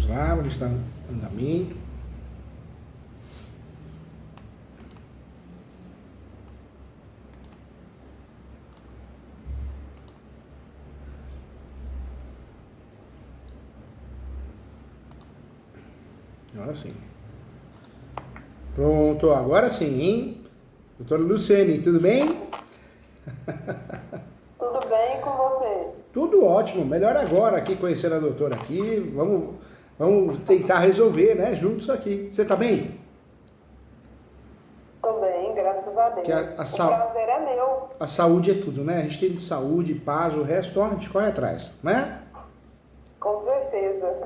lá, vamos estar em andamento. Agora sim. Pronto, agora sim, hein? Doutora Luciene, tudo bem? Tudo bem com você? Tudo ótimo, melhor agora aqui conhecer a doutora aqui. Vamos tentar resolver, né? Juntos aqui. Você tá bem? Tô bem, graças a Deus. Que O prazer é meu. a saúde é tudo, né? A gente tem saúde, paz, o resto a gente corre atrás, né? Com certeza.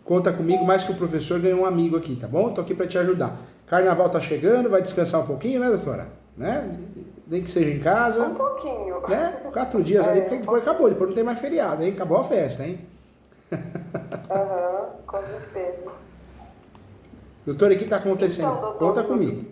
Conta comigo, mais que o professor ganhou um amigo aqui, tá bom? Tô aqui para te ajudar. Carnaval tá chegando, vai descansar um pouquinho, né, doutora? Né? Nem que seja em casa. Um pouquinho. Né? 4 dias ali, porque depois acabou, depois não tem mais feriado, hein? Acabou a festa, hein? Aham, com certeza. Doutora, o que está acontecendo? Então, doutor, Conta comigo.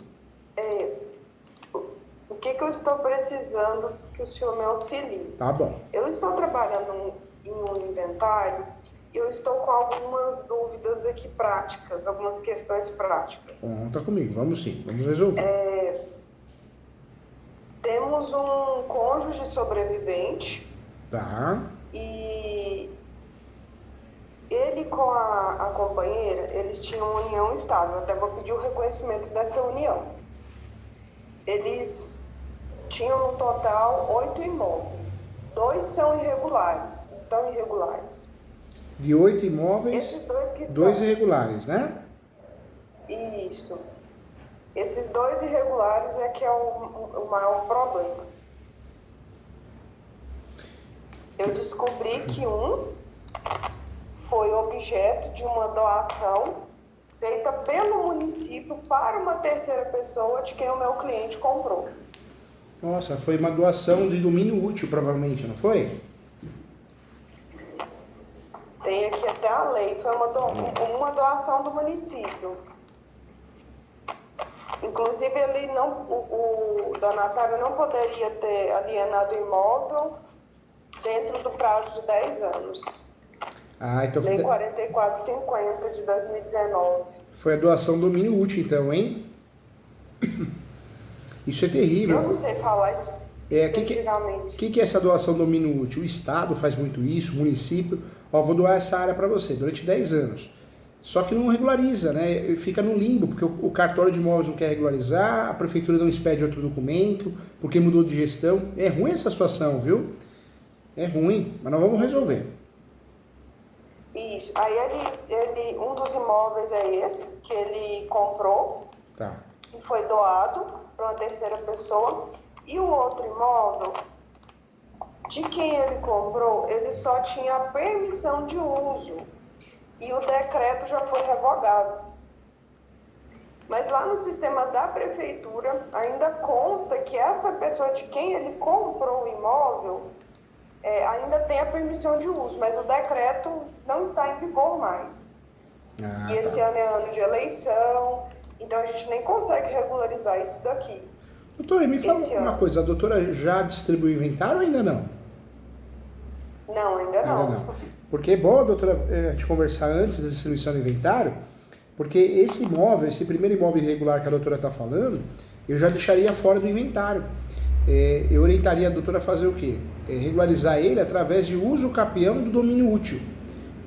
O que eu estou precisando que o senhor me auxilie? Tá bom. Eu estou trabalhando em um inventário e eu estou com algumas dúvidas aqui práticas, algumas questões práticas. Conta comigo, vamos sim, vamos resolver. Temos um cônjuge sobrevivente. Tá. E ele com a companheira, eles tinham uma união estável. Até vou pedir o reconhecimento dessa união. Eles tinham no total 8 imóveis. 2 são irregulares, estão irregulares. De 8 imóveis, Esses 2 que 2 estão... irregulares, né? Isso. Esses 2 irregulares é que é o maior problema. Eu descobri que um foi objeto de uma doação feita pelo município para uma terceira pessoa de quem o meu cliente comprou. Nossa, foi uma doação de domínio útil, provavelmente, não foi? Tem aqui até a lei, foi uma doação do município. Inclusive, ele não, o donatário não poderia ter alienado o imóvel dentro do prazo de 10 anos. Ah, então Lei 4450 de 2019. foi a doação do domínio útil, então, hein? Isso é terrível. Eu não sei falar isso especificamente. O que é essa doação do domínio útil? O Estado faz muito isso, o município. Ó, vou doar essa área para você durante 10 anos. Só que não regulariza, né? Fica no limbo, porque o cartório de imóveis não quer regularizar, a prefeitura não expede outro documento, porque mudou de gestão. É ruim essa situação, viu? É ruim, mas nós vamos resolver. Isso. Aí um dos imóveis é esse, que ele comprou, Tá. e foi doado para uma terceira pessoa. E o outro imóvel, de quem ele comprou, ele só tinha a permissão de uso. E o decreto já foi revogado. Mas lá no sistema da prefeitura ainda consta que essa pessoa de quem ele comprou o imóvel ainda tem a permissão de uso, mas o decreto não está em vigor mais. E esse ano é ano de eleição, então a gente nem consegue regularizar isso daqui. Doutora, me fala uma coisa, a doutora já distribuiu o inventário ou ainda não? Não, ainda não. Porque é bom, doutora, a gente conversar antes da distribuição do inventário, porque esse imóvel, esse primeiro imóvel irregular que a doutora está falando, eu já deixaria fora do inventário. Eu orientaria a doutora a fazer o quê? Regularizar ele através de uso capião do domínio útil.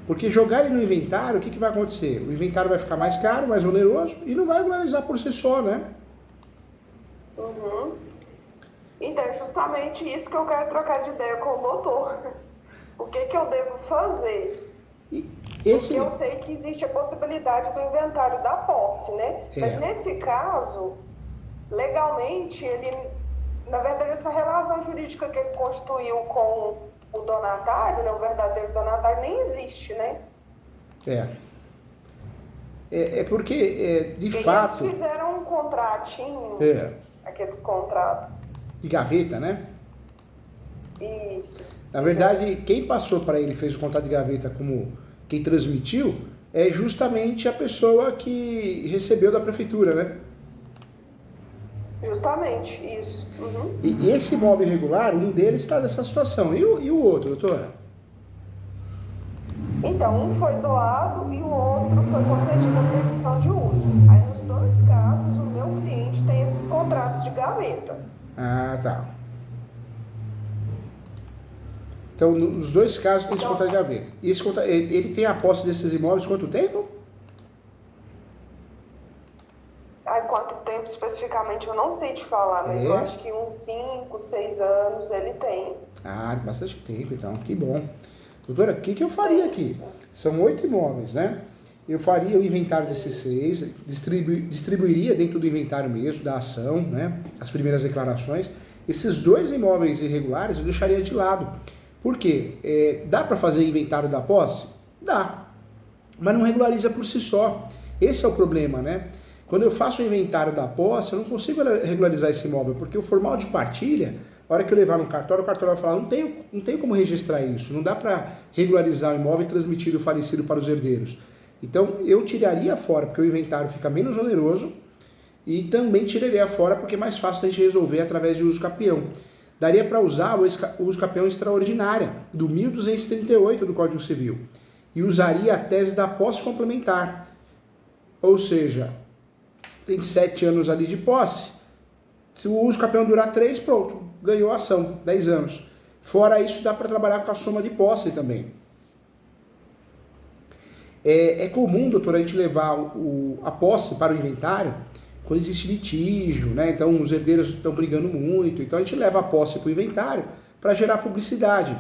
Porque jogar ele no inventário, o que vai acontecer? O inventário vai ficar mais caro, mais oneroso e não vai regularizar por si só, né? Uhum. Então, é justamente isso que eu quero trocar de ideia com o doutor. O que eu devo fazer? Porque eu sei que existe a possibilidade do inventário da posse, né? Mas nesse caso, legalmente, na verdade, essa relação jurídica que ele constituiu com o donatário, né, o verdadeiro donatário, nem existe, né? Porque, de fato... Eles fizeram um contratinho, aqueles contratos. De gaveta, né? Isso. Na verdade, quem passou para ele, fez o contrato de gaveta como quem transmitiu, é justamente a pessoa que recebeu da prefeitura, né? Justamente, isso. Uhum. E esse imóvel irregular, um deles está nessa situação. E o outro, doutora? Então, um foi doado e o outro foi concedida a permissão de uso. Aí, nos dois casos, o meu cliente tem esses contratos de gaveta. Ah, tá. Então, nos dois casos tem esse contrato de gaveta. E esse contrato, ele tem a posse desses imóveis quanto tempo? Aí, quanto tempo especificamente eu não sei te falar, mas eu acho que uns 5, 6 anos ele tem. Ah, bastante tempo então, que bom. Doutora, o que eu faria aqui? São 8 imóveis, né? Eu faria o inventário desses 6, distribuiria dentro do inventário mesmo, da ação, né? As primeiras declarações. Esses 2 imóveis irregulares eu deixaria de lado. Por quê? Dá para fazer inventário da posse? Dá. Mas não regulariza por si só. Esse é o problema, né? Quando eu faço o inventário da posse, eu não consigo regularizar esse imóvel, porque o formal de partilha, a hora que eu levar no cartório, o cartório vai falar, não tenho como registrar isso, não dá para regularizar o imóvel e transmitir o falecido para os herdeiros. Então, eu tiraria fora, porque o inventário fica menos oneroso, e também tiraria fora, porque é mais fácil a gente resolver através de uso capião. Daria para usar o uso capião extraordinária, do 1238 do Código Civil, e usaria a tese da posse complementar, ou seja, tem 7 anos ali de posse, se o uso capião durar 3, pronto, ganhou a ação, 10 anos. Fora isso, dá para trabalhar com a soma de posse também. É comum, doutor, a gente levar a posse para o inventário quando existe litígio, né? Então os herdeiros estão brigando muito, então a gente leva a posse para o inventário para gerar publicidade.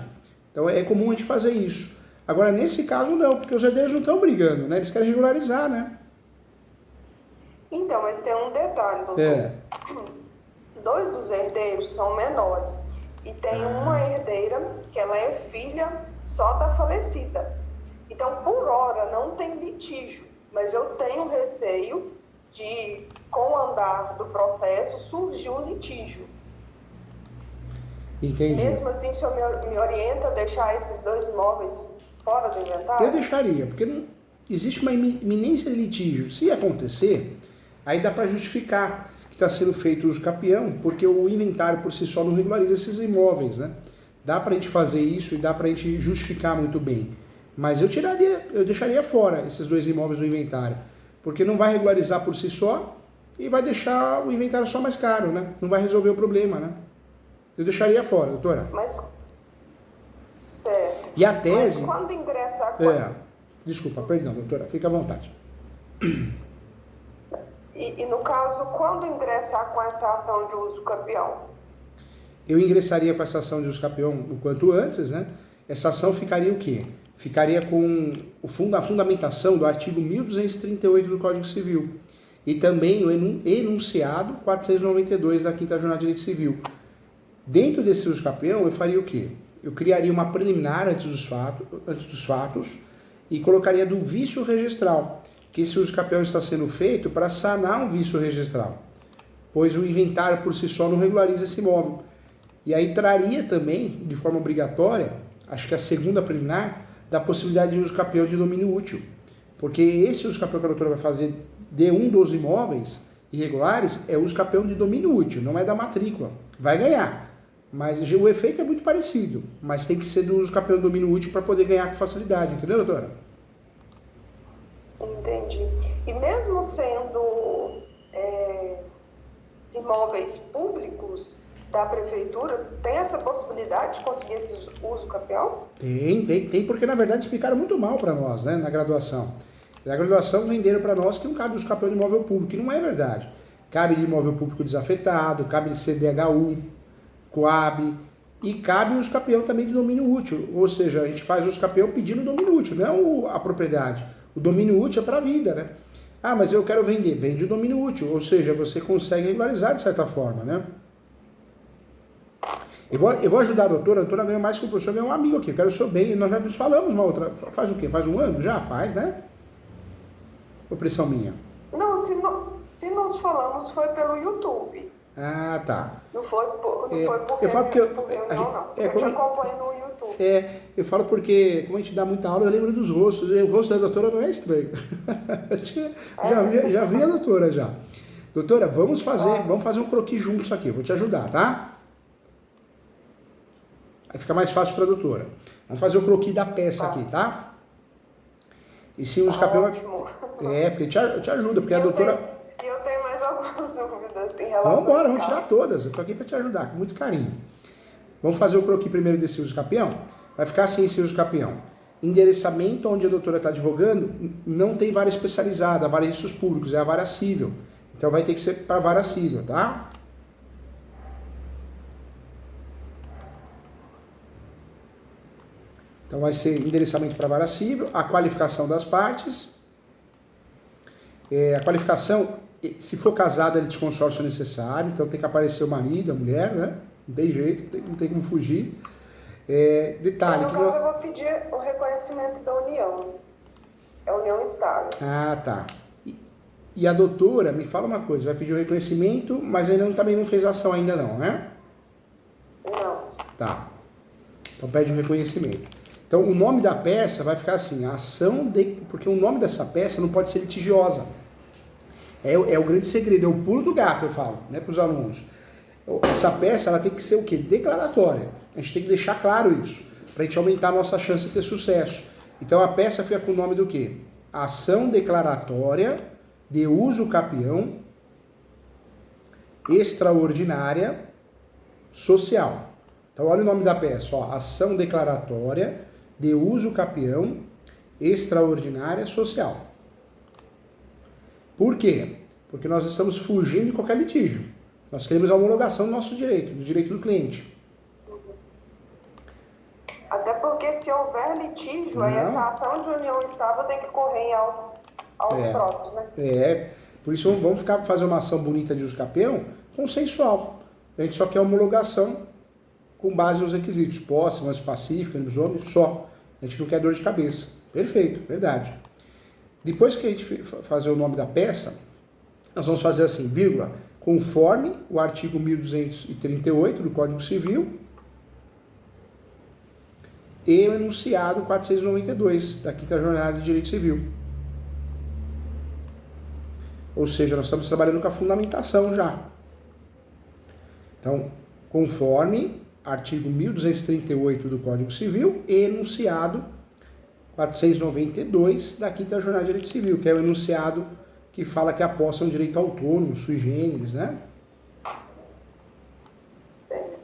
Então é comum a gente fazer isso. Agora, nesse caso não, porque os herdeiros não estão brigando, né? Eles querem regularizar, né? Então, mas tem um detalhe, doutor. 2 dos herdeiros são menores. E tem uma herdeira que ela é filha só da falecida. Então, por hora, não tem litígio. Mas eu tenho receio de, com o andar do processo, surgir um litígio. Entendi. Mesmo assim, o senhor me orienta a deixar esses 2 imóveis fora do inventário? Eu deixaria, porque não existe uma iminência de litígio. Se acontecer, aí dá para justificar que está sendo feito o uso capião, porque o inventário por si só não regulariza esses imóveis, né? Dá para a gente fazer isso e dá para a gente justificar muito bem. Mas eu deixaria fora esses 2 imóveis do inventário, porque não vai regularizar por si só e vai deixar o inventário só mais caro, né? Não vai resolver o problema, né? Eu deixaria fora, doutora. Mas, certo. E a tese... Mas quando ingressa... Desculpa, perdão, doutora, fica à vontade. E no caso, quando ingressar com essa ação de uso capião? Eu ingressaria com essa ação de uso capião o quanto antes, né? Essa ação ficaria o quê? Ficaria com a fundamentação do artigo 1238 do Código Civil e também o enunciado 492 da 5ª Jornada de Direito Civil. Dentro desse uso capião, eu faria o quê? Eu criaria uma preliminar antes dos fatos e colocaria do vício registral, que esse uso capião está sendo feito para sanar um vício registral, pois o inventário por si só não regulariza esse imóvel. E aí traria também, de forma obrigatória, acho que a segunda preliminar, da possibilidade de uso capião de domínio útil. Porque esse uso capião que a doutora vai fazer de um dos imóveis irregulares é uso capião de domínio útil, não é da matrícula. Vai ganhar, mas o efeito é muito parecido, mas tem que ser do uso capião de domínio útil para poder ganhar com facilidade, entendeu, doutora? Entendi. E mesmo sendo imóveis públicos da prefeitura, tem essa possibilidade de conseguir esse uso capião? Tem, porque na verdade explicaram muito mal para nós, né, na graduação. Na graduação venderam para nós que não cabe uso capião de imóvel público, e não é verdade. Cabe de imóvel público desafetado, cabe de CDHU, Coab, e cabe o uso capião também de domínio útil, ou seja, a gente faz o uso capião pedindo domínio útil, não a propriedade. O domínio útil é para a vida, né? Ah, mas eu quero vender, vende o domínio útil, ou seja, você consegue regularizar de certa forma, né? Eu vou ajudar a doutora ganha mais que o professor, ganha um amigo aqui, eu quero o seu bem, nós já nos falamos uma outra, faz o quê? Faz um ano? Já faz, né? Opressão minha. Não, se nós falamos foi pelo YouTube. Ah, tá. Não foi por eu falo porque não. Eu te acompanho no YouTube. Eu falo porque, como a gente dá muita aula, eu lembro dos rostos, e o rosto da doutora não é estranho. já vi a doutora já. Doutora, vamos fazer um croquis juntos aqui, eu vou te ajudar, tá? Aí fica mais fácil para a doutora. Vamos fazer o croquis da peça aqui, tá? E se o uso capião... Ótimo. Porque te ajuda, porque a doutora... Eu tenho mais algumas dúvidas em relação Vamos embora, a vamos tirar todas. Eu tô aqui para te ajudar, com muito carinho. Vamos fazer o croquis primeiro desse uso capião? Vai ficar assim esse uso capião. Endereçamento onde a doutora está advogando, não tem vara especializada, vara de riscos públicos, é a vara cível. Então vai ter que ser para a vara cível, tá? Então vai ser endereçamento para a vara cível, a qualificação das partes. A qualificação, se for casado, é de consórcio necessário, então tem que aparecer o marido, a mulher, né? Não tem jeito, não tem como fugir. Detalhe... No caso, eu vou pedir o reconhecimento da união. É a união estável. Ah, tá. E a doutora, me fala uma coisa, vai pedir o reconhecimento, mas ainda também não fez ação ainda não, né? Não. Tá. Então pede o reconhecimento. Então o nome da peça vai ficar assim, a ação de... Porque o nome dessa peça não pode ser litigiosa. É o grande segredo, é o pulo do gato, eu falo, né, para os alunos. Essa peça, ela tem que ser o quê? Declaratória. A gente tem que deixar claro isso, para a gente aumentar a nossa chance de ter sucesso. Então a peça fica com o nome do quê? Ação declaratória de uso capião extraordinária social. Então olha o nome da peça, ó, ação declaratória de uso capião extraordinária social. Por quê? Porque nós estamos fugindo de qualquer litígio. Nós queremos a homologação do nosso direito, do direito do cliente. Até porque se houver litígio, aí essa ação de união estável tem que correr em autos próprios, né? Por isso vamos fazer uma ação bonita de uso capião consensual. A gente só quer homologação com base nos requisitos, posse, mas pacífica, nos homens, só. A gente não quer dor de cabeça. Perfeito, verdade. Depois que a gente fazer o nome da peça, nós vamos fazer assim, vírgula, conforme o artigo 1238 do Código Civil e o enunciado 492 da Quinta Jornada de Direito Civil. Ou seja, nós estamos trabalhando com a fundamentação já. Então, conforme artigo 1238 do Código Civil e enunciado 492 da Quinta Jornada de Direito Civil, que é o enunciado que fala que a posse é um direito autônomo, sui generis, né? Certo.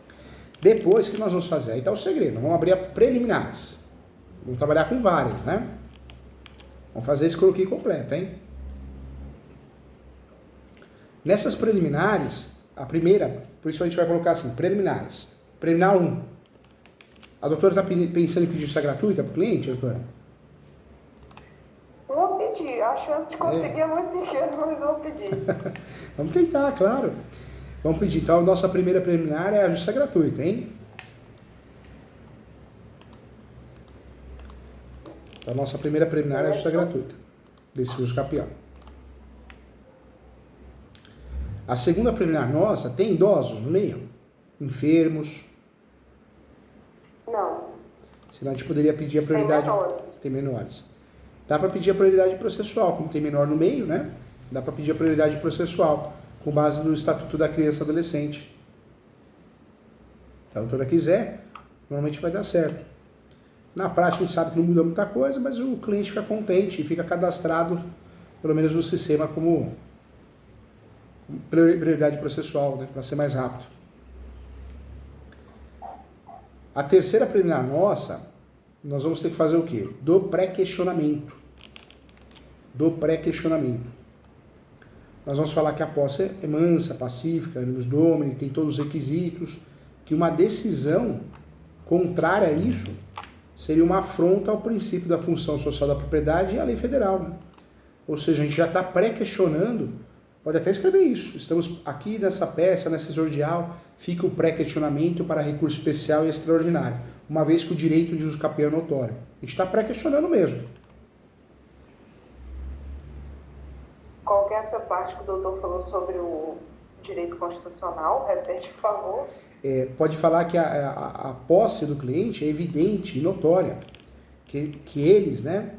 Depois, o que nós vamos fazer? Aí está o segredo. Vamos abrir a preliminares. Vamos trabalhar com várias, né? Vamos fazer esse croquis completo, hein? Nessas preliminares, a primeira, por isso a gente vai colocar assim, preliminares. Preliminar 1. A doutora está pensando em pedir isso gratuita para o cliente, doutora? Vou pedir. A chance de conseguir é muito pequena, mas vou pedir. Vamos tentar, claro. Vamos pedir. Então, a nossa primeira preliminar é a justiça gratuita, hein? Então, a nossa primeira preliminar é a justiça gratuita desse uso capião. A segunda preliminar nossa tem idosos no meio? Enfermos? Não. Senão a gente poderia pedir a prioridade... Tem menores. Dá para pedir a prioridade processual, como tem menor no meio, né? Dá para pedir a prioridade processual, com base no Estatuto da Criança e Adolescente. Se a doutora quiser, normalmente vai dar certo. Na prática a gente sabe que não muda muita coisa, mas o cliente fica contente e fica cadastrado, pelo menos no sistema, como prioridade processual, né? Para ser mais rápido. A terceira preliminar nossa, nós vamos ter que fazer o quê? Do pré-questionamento. Do pré-questionamento. Nós vamos falar que a posse é mansa, pacífica, nos domini, tem todos os requisitos, que uma decisão contrária a isso seria uma afronta ao princípio da função social da propriedade e à lei federal, né? Ou seja, a gente já está pré-questionando, pode até escrever isso, estamos aqui nessa peça, nessa exordial, fica o pré-questionamento para recurso especial e extraordinário, uma vez que o direito de uso capião é notório. A gente está pré-questionando mesmo. Qual que é essa parte que o doutor falou sobre o direito constitucional? Repete, por favor. Pode falar que a posse do cliente é evidente e notória, que eles, né,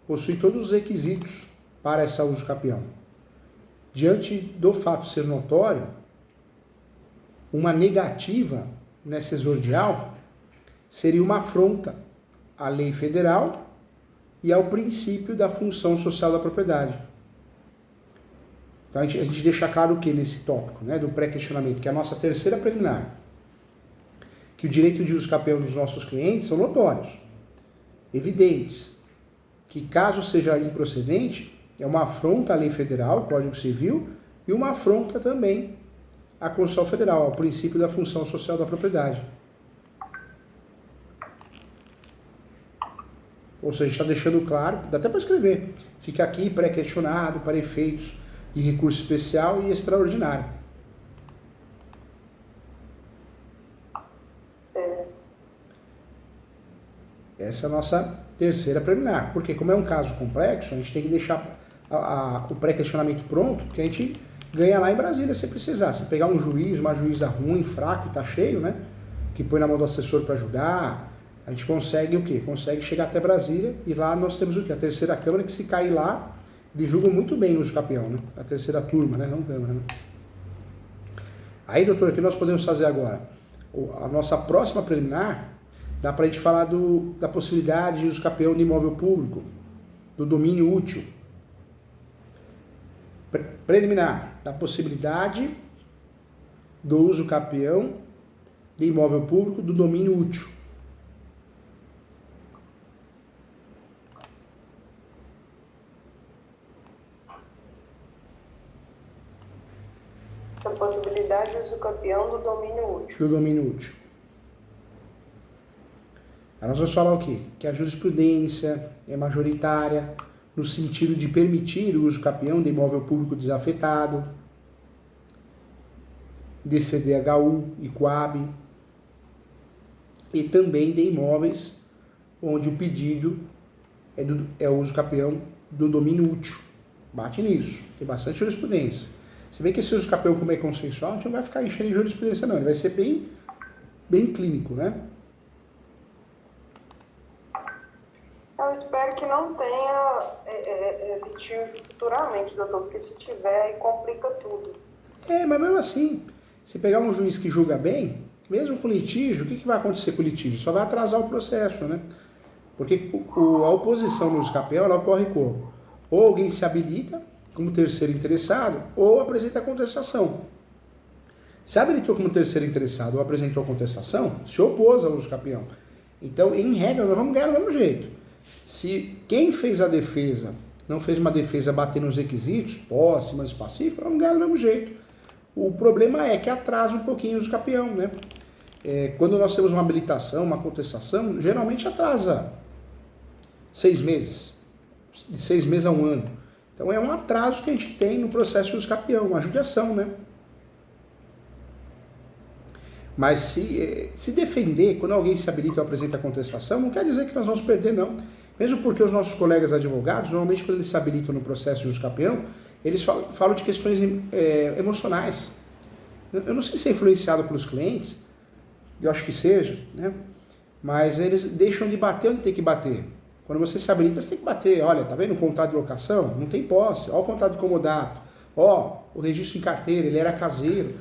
possuem todos os requisitos para essa uso capião. Diante do fato ser notório, uma negativa nessa exordial seria uma afronta à lei federal e ao princípio da função social da propriedade. Então a gente deixa claro o que nesse tópico, né, do pré-questionamento, que é a nossa terceira preliminar, que o direito de uso capião dos nossos clientes são notórios, evidentes, que caso seja improcedente, é uma afronta à lei federal, Código Civil, e uma afronta também à Constituição Federal, ao princípio da função social da propriedade. Ou seja, a gente está deixando claro, dá até para escrever, fica aqui pré-questionado para efeitos de recurso especial e extraordinário. Certo. Essa é a nossa terceira preliminar, porque como é um caso complexo, a gente tem que deixar o pré-questionamento pronto, porque a gente ganha lá em Brasília se precisar. Se pegar um juiz, uma juíza ruim, fraco e tá cheio, né, que põe na mão do assessor para ajudar, a gente consegue o quê? Consegue chegar até Brasília e lá nós temos o quê? A terceira Câmara, que se cair lá, eles julgam muito bem o uso capião, né? A terceira turma, né? Não Câmara, né? Aí, doutor, o que nós podemos fazer agora? A nossa próxima preliminar, dá para a gente falar da possibilidade de uso capião de imóvel público, do domínio útil. Preliminar, da possibilidade do uso capião de imóvel público do domínio útil. A possibilidade de uso capião do domínio útil. Do domínio útil. Aí nós vamos falar o quê? Que a jurisprudência é majoritária no sentido de permitir o uso capião de imóvel público desafetado, de CDHU e Coab, e também de imóveis onde o pedido é o uso capião do domínio útil. Bate nisso, tem bastante jurisprudência. Se bem que esse uso capião, como é consensual, a gente não vai ficar enchendo de jurisprudência não, ele vai ser bem clínico, né? Eu espero que não tenha litígio futuramente, doutor, porque se tiver, aí complica tudo. Mas mesmo assim, se pegar um juiz que julga bem, mesmo com litígio, o que vai acontecer com o litígio? Só vai atrasar o processo, né? Porque a oposição no uso capião, ela ocorre como? Ou alguém se habilita como terceiro interessado, ou apresenta a contestação. Se habilitou como terceiro interessado ou apresentou a contestação, se opôs ao uso capião. Então, em regra, nós vamos ganhar do mesmo jeito. Se quem fez a defesa não fez uma defesa batendo nos requisitos, posse, mas pacífico, vamos ganhar do mesmo jeito. O problema é que atrasa um pouquinho o uso capião, né? Quando nós temos uma habilitação, uma contestação, geralmente atrasa 6 meses, de 6 meses a 1 ano. Então é um atraso que a gente tem no processo de uso capião, uma judiação, né? Mas se defender, quando alguém se habilita ou apresenta a contestação, não quer dizer que nós vamos perder, não. Mesmo porque os nossos colegas advogados, normalmente quando eles se habilitam no processo de uso capião, eles falam de questões emocionais. Eu não sei se é influenciado pelos clientes, eu acho que seja, né? Mas eles deixam de bater onde tem que bater. Quando você se habilita, você tem que bater. Olha, tá vendo o contrato de locação? Não tem posse. Olha o contrato de comodato. Ó, o registro em carteira, ele era caseiro.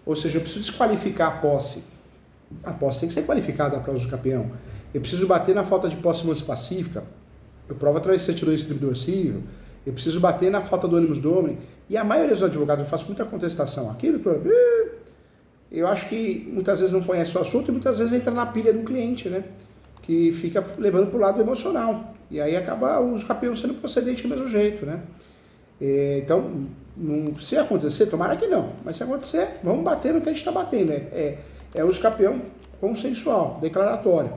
Ou seja, eu preciso desqualificar a posse. A posse tem que ser qualificada para uso capião. Eu preciso bater na falta de posse mansa pacífica. Eu provo através de certidão de distribuidor civil. Eu preciso bater na falta do ônibus domini. E a maioria dos advogados, eu faço muita contestação aqui, doutor. Eu acho que muitas vezes não conhece o assunto e muitas vezes entra na pilha do cliente, né? Que fica levando para o lado emocional. E aí acaba o uso capião sendo procedente do mesmo jeito, né? Então, se acontecer, tomara que não. Mas se acontecer, vamos bater no que a gente está batendo. É uso capião consensual, declaratório.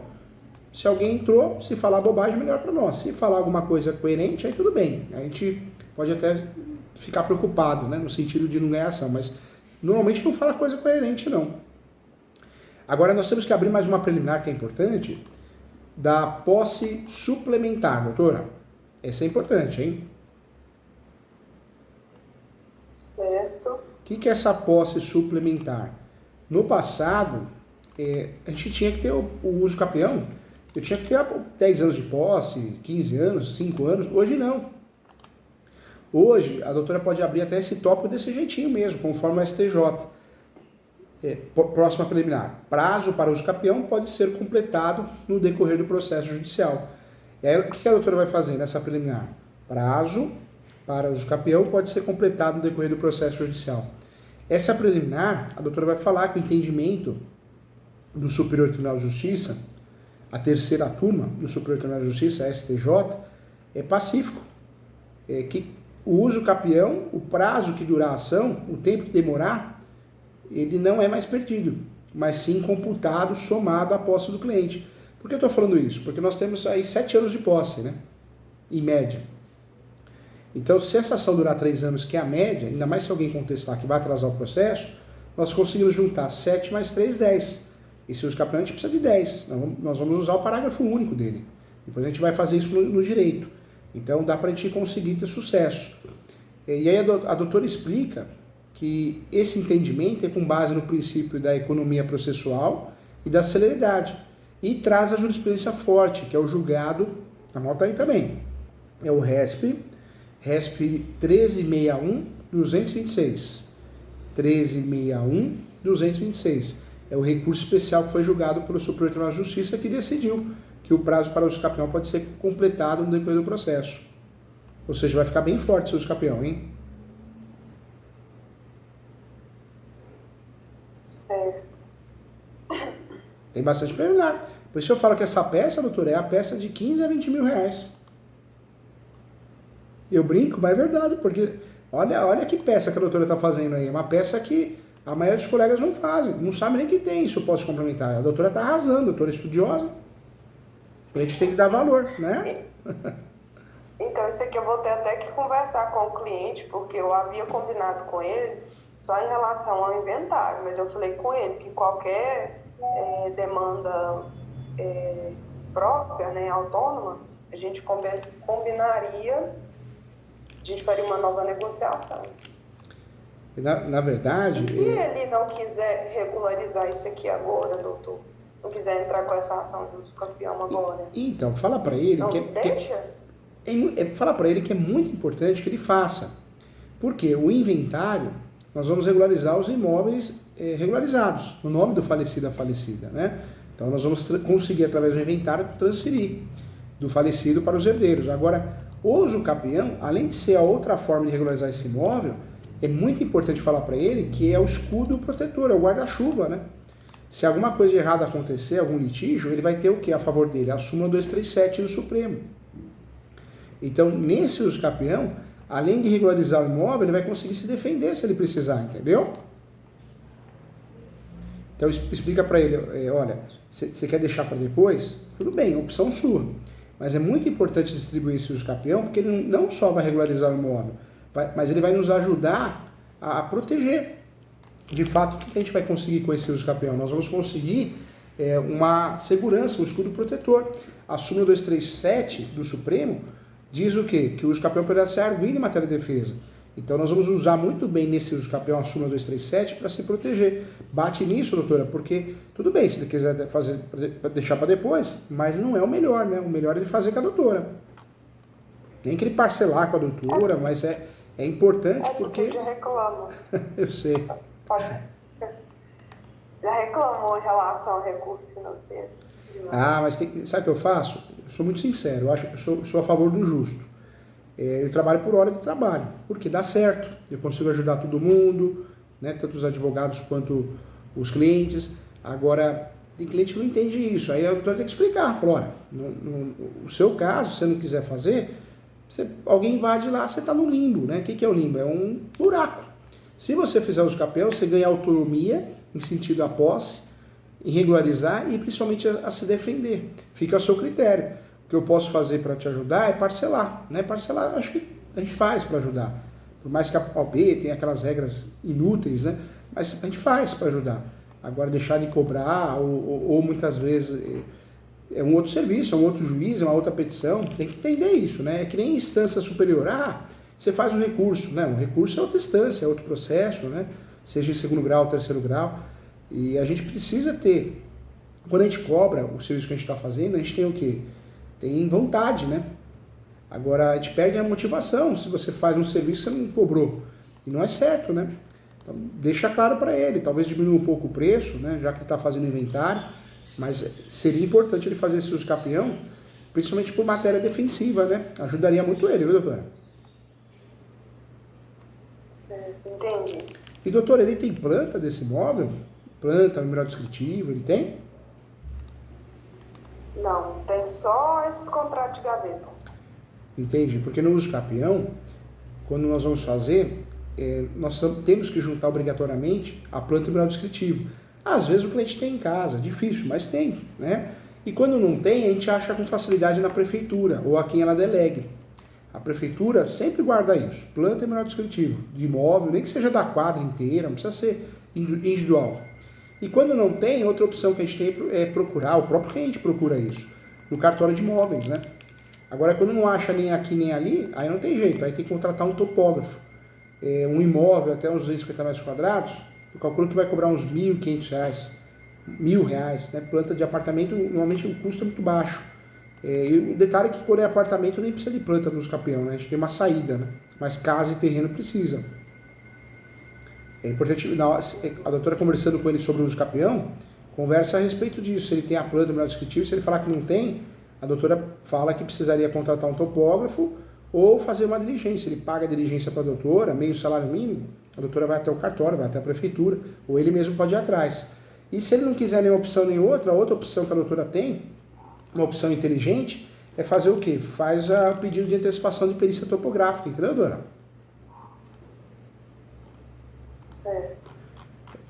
Se alguém entrou, se falar bobagem, melhor para nós. Se falar alguma coisa coerente, aí tudo bem. A gente pode até ficar preocupado, né? No sentido de não ganhar ação. Mas normalmente não fala coisa coerente, não. Agora nós temos que abrir mais uma preliminar que é importante, da posse suplementar, doutora. Essa é importante, hein? Certo. O que é essa posse suplementar? No passado, a gente tinha que ter o uso capião, eu tinha que ter 10 anos de posse, 15 anos, 5 anos, hoje não. Hoje, a doutora pode abrir até esse tópico desse jeitinho mesmo, conforme o STJ. Próxima preliminar. Prazo para uso capião pode ser completado no decorrer do processo judicial. E aí, o que a doutora vai fazer nessa preliminar? Prazo para uso campeão pode ser completado no decorrer do processo judicial. Essa preliminar, a doutora vai falar que o entendimento do Superior Tribunal de Justiça, a terceira turma do Superior Tribunal de Justiça, a STJ, é pacífico. Que o uso campeão, o prazo que durar a ação, o tempo que demorar, ele não é mais perdido, mas sim computado, somado à posse do cliente. Por que eu estou falando isso? Porque nós temos aí 7 anos de posse, né? Em média. Então, se essa ação durar 3 anos, que é a média, ainda mais se alguém contestar que vai atrasar o processo, nós conseguimos juntar 7 mais 3, 10. Esse uso campeão a gente precisa de 10. Nós vamos usar o parágrafo único dele. Depois a gente vai fazer isso no direito. Então, dá para a gente conseguir ter sucesso. E aí a doutora explica que esse entendimento é com base no princípio da economia processual e da celeridade. E traz a jurisprudência forte, que é o julgado, anota aí também, é o RESP 1361-226. 1361-226. É o recurso especial que foi julgado pelo Superior Tribunal de Justiça, que decidiu que o prazo para o uso campeão pode ser completado no decorrer do processo. Ou seja, vai ficar bem forte esse uso campeão, hein? Certo. Tem bastante preliminar. Por isso eu falo que essa peça, doutora, é a peça de 15 a 20 mil reais. Eu brinco, mas é verdade, porque olha que peça que a doutora está fazendo aí. É uma peça que a maioria dos colegas não fazem, não sabe nem que tem isso, posso complementar. A doutora está arrasando, a doutora é estudiosa. A gente tem que dar valor, né? Então, isso aqui eu vou ter até que conversar com o cliente, porque eu havia combinado com ele só em relação ao inventário, mas eu falei com ele que qualquer demanda própria, né, autônoma, a gente combinaria, a gente faria uma nova negociação. Na verdade... E se ele não quiser regularizar isso aqui agora, doutor? Não quiser entrar com essa ação do campeão agora? Então, fala para ele não que fala para ele que é muito importante que ele faça. Porque o inventário, nós vamos regularizar os imóveis regularizados, no nome do falecido à falecida, né? Então nós vamos conseguir, através do inventário, transferir do falecido para os herdeiros. Agora, o uso campeão, além de ser a outra forma de regularizar esse imóvel, é muito importante falar para ele que é o escudo protetor, é o guarda-chuva, né? Se alguma coisa de errado acontecer, algum litígio, ele vai ter o que a favor dele? A súmula 237 do Supremo. Então, nesse uso campeão, além de regularizar o imóvel, ele vai conseguir se defender se ele precisar, entendeu? Então, explica para ele, olha, você quer deixar para depois? Tudo bem, é opção sua. Mas é muito importante distribuir esse uso campeão, porque ele não só vai regularizar o imóvel, mas ele vai nos ajudar a proteger. De fato, o que a gente vai conseguir com esse uso campeão? Nós vamos conseguir uma segurança, um escudo protetor. A súmula 237 do Supremo diz o quê? Que o uso campeão poderá ser arguido em matéria de defesa. Então nós vamos usar muito bem nesse uso campeão a súmula 237 para se proteger. Bate nisso, doutora, porque tudo bem, se ele quiser fazer, deixar para depois, mas não é o melhor, né? O melhor é ele fazer com a doutora. Nem que ele parcelar com a doutora, mas é importante porque... Já reclama. Eu sei. Já reclamou em relação ao recurso financeiro. Mas sabe o que eu faço? Eu sou muito sincero, eu sou a favor do justo. Eu trabalho por hora de trabalho, porque dá certo. Eu consigo ajudar todo mundo, né, tanto os advogados quanto os clientes. Agora, tem cliente que não entende isso. Aí a doutora tem que explicar. Fala, olha, no seu caso, se você não quiser fazer, alguém invade lá, você está no limbo. Né? O que é o limbo? É um buraco. Se você fizer uso campeão, você ganha autonomia, em sentido à posse, em regularizar e principalmente a se defender. Fica a seu critério. O que eu posso fazer para te ajudar é parcelar. Né? Parcelar, acho que a gente faz para ajudar. Por mais que a OAB tenha aquelas regras inúteis, né? Mas a gente faz para ajudar. Agora, deixar de cobrar, ou muitas vezes é um outro serviço, é um outro juiz, é uma outra petição. Tem que entender isso, né? É que nem instância superior. Você faz um recurso, né? Um recurso é outra instância, é outro processo, né? Seja em segundo grau, terceiro grau. E a gente precisa ter, quando a gente cobra o serviço que a gente está fazendo, a gente tem o quê? Tem vontade, né? Agora, a gente perde a motivação se você faz um serviço e você não cobrou. E não é certo, né? Então, deixa claro para ele, talvez diminua um pouco o preço, né? Já que ele está fazendo inventário, mas seria importante ele fazer esse uso campeão principalmente por matéria defensiva, né? Ajudaria muito ele, viu, doutora? Certo, entendi. E, doutora, ele tem planta desse imóvel? Planta, numeral descritivo, ele tem? Não, tem só esses contratos de gaveta. Entendi, porque no uso capião, quando nós vamos fazer, nós temos que juntar obrigatoriamente a planta e o numeral descritivo. Às vezes o cliente tem em casa, difícil, mas tem, né? E quando não tem, a gente acha com facilidade na prefeitura ou a quem ela delegue. A prefeitura sempre guarda isso, planta e numeral descritivo, de imóvel, nem que seja da quadra inteira, não precisa ser individual. E quando não tem, outra opção que a gente tem é procurar, o próprio cliente procura isso, no cartório de imóveis, né? Agora, quando não acha nem aqui nem ali, aí não tem jeito, aí tem que contratar um topógrafo. Um imóvel até uns 250 metros quadrados, eu calculo que vai cobrar uns R$1.500, R$1.000, né? Planta de apartamento, normalmente o custo é muito baixo. E o detalhe é que quando é apartamento nem precisa de planta nos capião, né? A gente tem uma saída, né? Mas casa e terreno precisa. É importante, a doutora conversando com ele sobre o uso capião, conversa a respeito disso, se ele tem a planta no numeral descritivo, se ele falar que não tem, a doutora fala que precisaria contratar um topógrafo ou fazer uma diligência. Ele paga a diligência para a doutora, meio salário mínimo, a doutora vai até o cartório, vai até a prefeitura, ou ele mesmo pode ir atrás. E se ele não quiser nenhuma opção nem outra, a outra opção que a doutora tem, uma opção inteligente, é fazer o quê? Faz o pedido de antecipação de perícia topográfica, entendeu, doutora? Certo.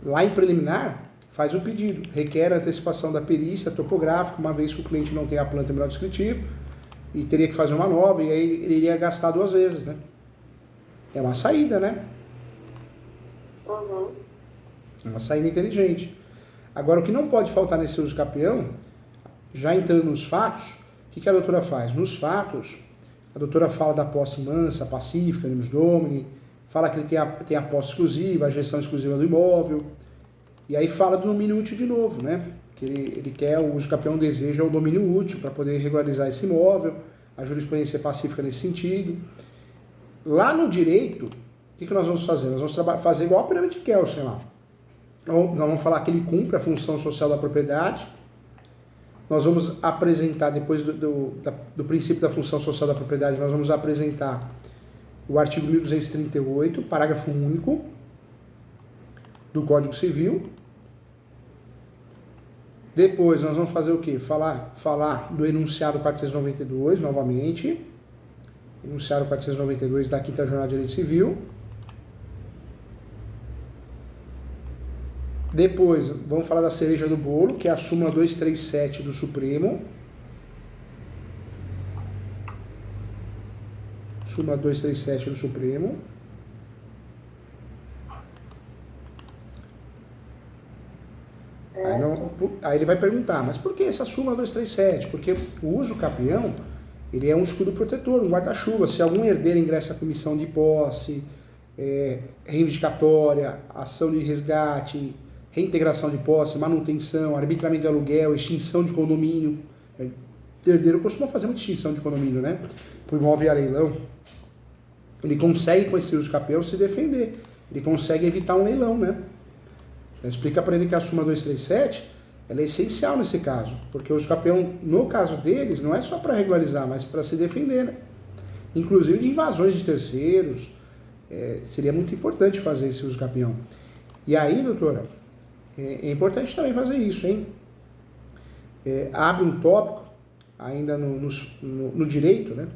Lá em preliminar, faz o pedido, requer a antecipação da perícia topográfica, uma vez que o cliente não tem a planta e numeral descritivo, e teria que fazer uma nova, e aí ele iria gastar 2 vezes, né? É uma saída, né? Uhum. É uma saída inteligente. Agora, o que não pode faltar nesse uso capião, já entrando nos fatos, o que a doutora faz? Nos fatos, a doutora fala da posse mansa, pacífica, animus domini, fala que ele tem a posse exclusiva, a gestão exclusiva do imóvel, e aí fala do domínio útil de novo, né? Que ele quer, o uso capião deseja o domínio útil para poder regularizar esse imóvel, a jurisprudência é pacífica nesse sentido. Lá no direito, o que nós vamos fazer? Nós vamos fazer igual a pirâmide de Kelsen lá. Nós vamos falar que ele cumpre a função social da propriedade. Nós vamos apresentar, depois do princípio da função social da propriedade, nós vamos apresentar o artigo 1238, parágrafo único do Código Civil. Depois nós vamos fazer o quê? Falar do enunciado 492, novamente. Enunciado 492 da 5ª Jornada de Direito Civil. Depois, vamos falar da cereja do bolo, que é a súmula 237 do Supremo. Súmula 237 do Supremo. Aí ele vai perguntar, mas por que essa súmula 237? Porque o uso capião, ele é um escudo protetor, um guarda-chuva. Se algum herdeiro ingressa à comissão de posse, reivindicatória, ação de resgate, reintegração de posse, manutenção, arbitramento de aluguel, extinção de condomínio. O herdeiro costuma fazer uma extinção de condomínio, né? Por imóvel a leilão. Ele consegue, com esse uso capião, se defender. Ele consegue evitar um leilão, né? Então explica para ele que a súmula 237 ela é essencial nesse caso. Porque o uso capião, no caso deles, não é só para regularizar, mas para se defender, né? Inclusive de invasões de terceiros. Seria muito importante fazer esse uso capião. E aí, doutora, é importante também fazer isso, hein? Abre um tópico, ainda no direito, né?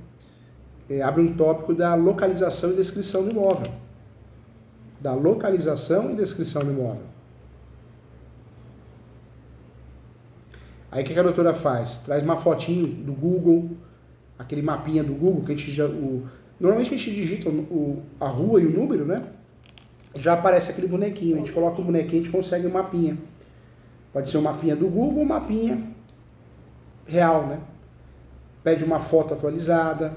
Abre um tópico da localização e descrição do imóvel. Da localização e descrição do imóvel. Aí o que a doutora faz? Traz uma fotinho do Google, aquele mapinha do Google, que a gente já... Normalmente a gente digita a rua e o número, né? Já aparece aquele bonequinho. A gente coloca o bonequinho e a gente consegue um mapinha. Pode ser um mapinha do Google ou um mapinha real, né? Pede uma foto atualizada.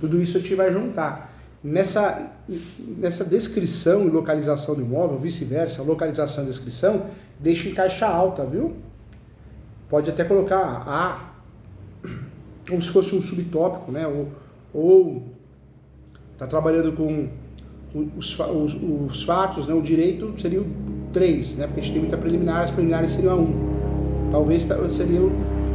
Tudo isso a gente vai juntar. Nessa descrição e localização do imóvel, vice-versa, localização e descrição, deixa em caixa alta, viu? Pode até colocar como se fosse um subtópico, né? Ou tá trabalhando com os fatos, né? O direito seria o 3, né? Porque a gente tem muita preliminar, as preliminares seriam a 1. Talvez seria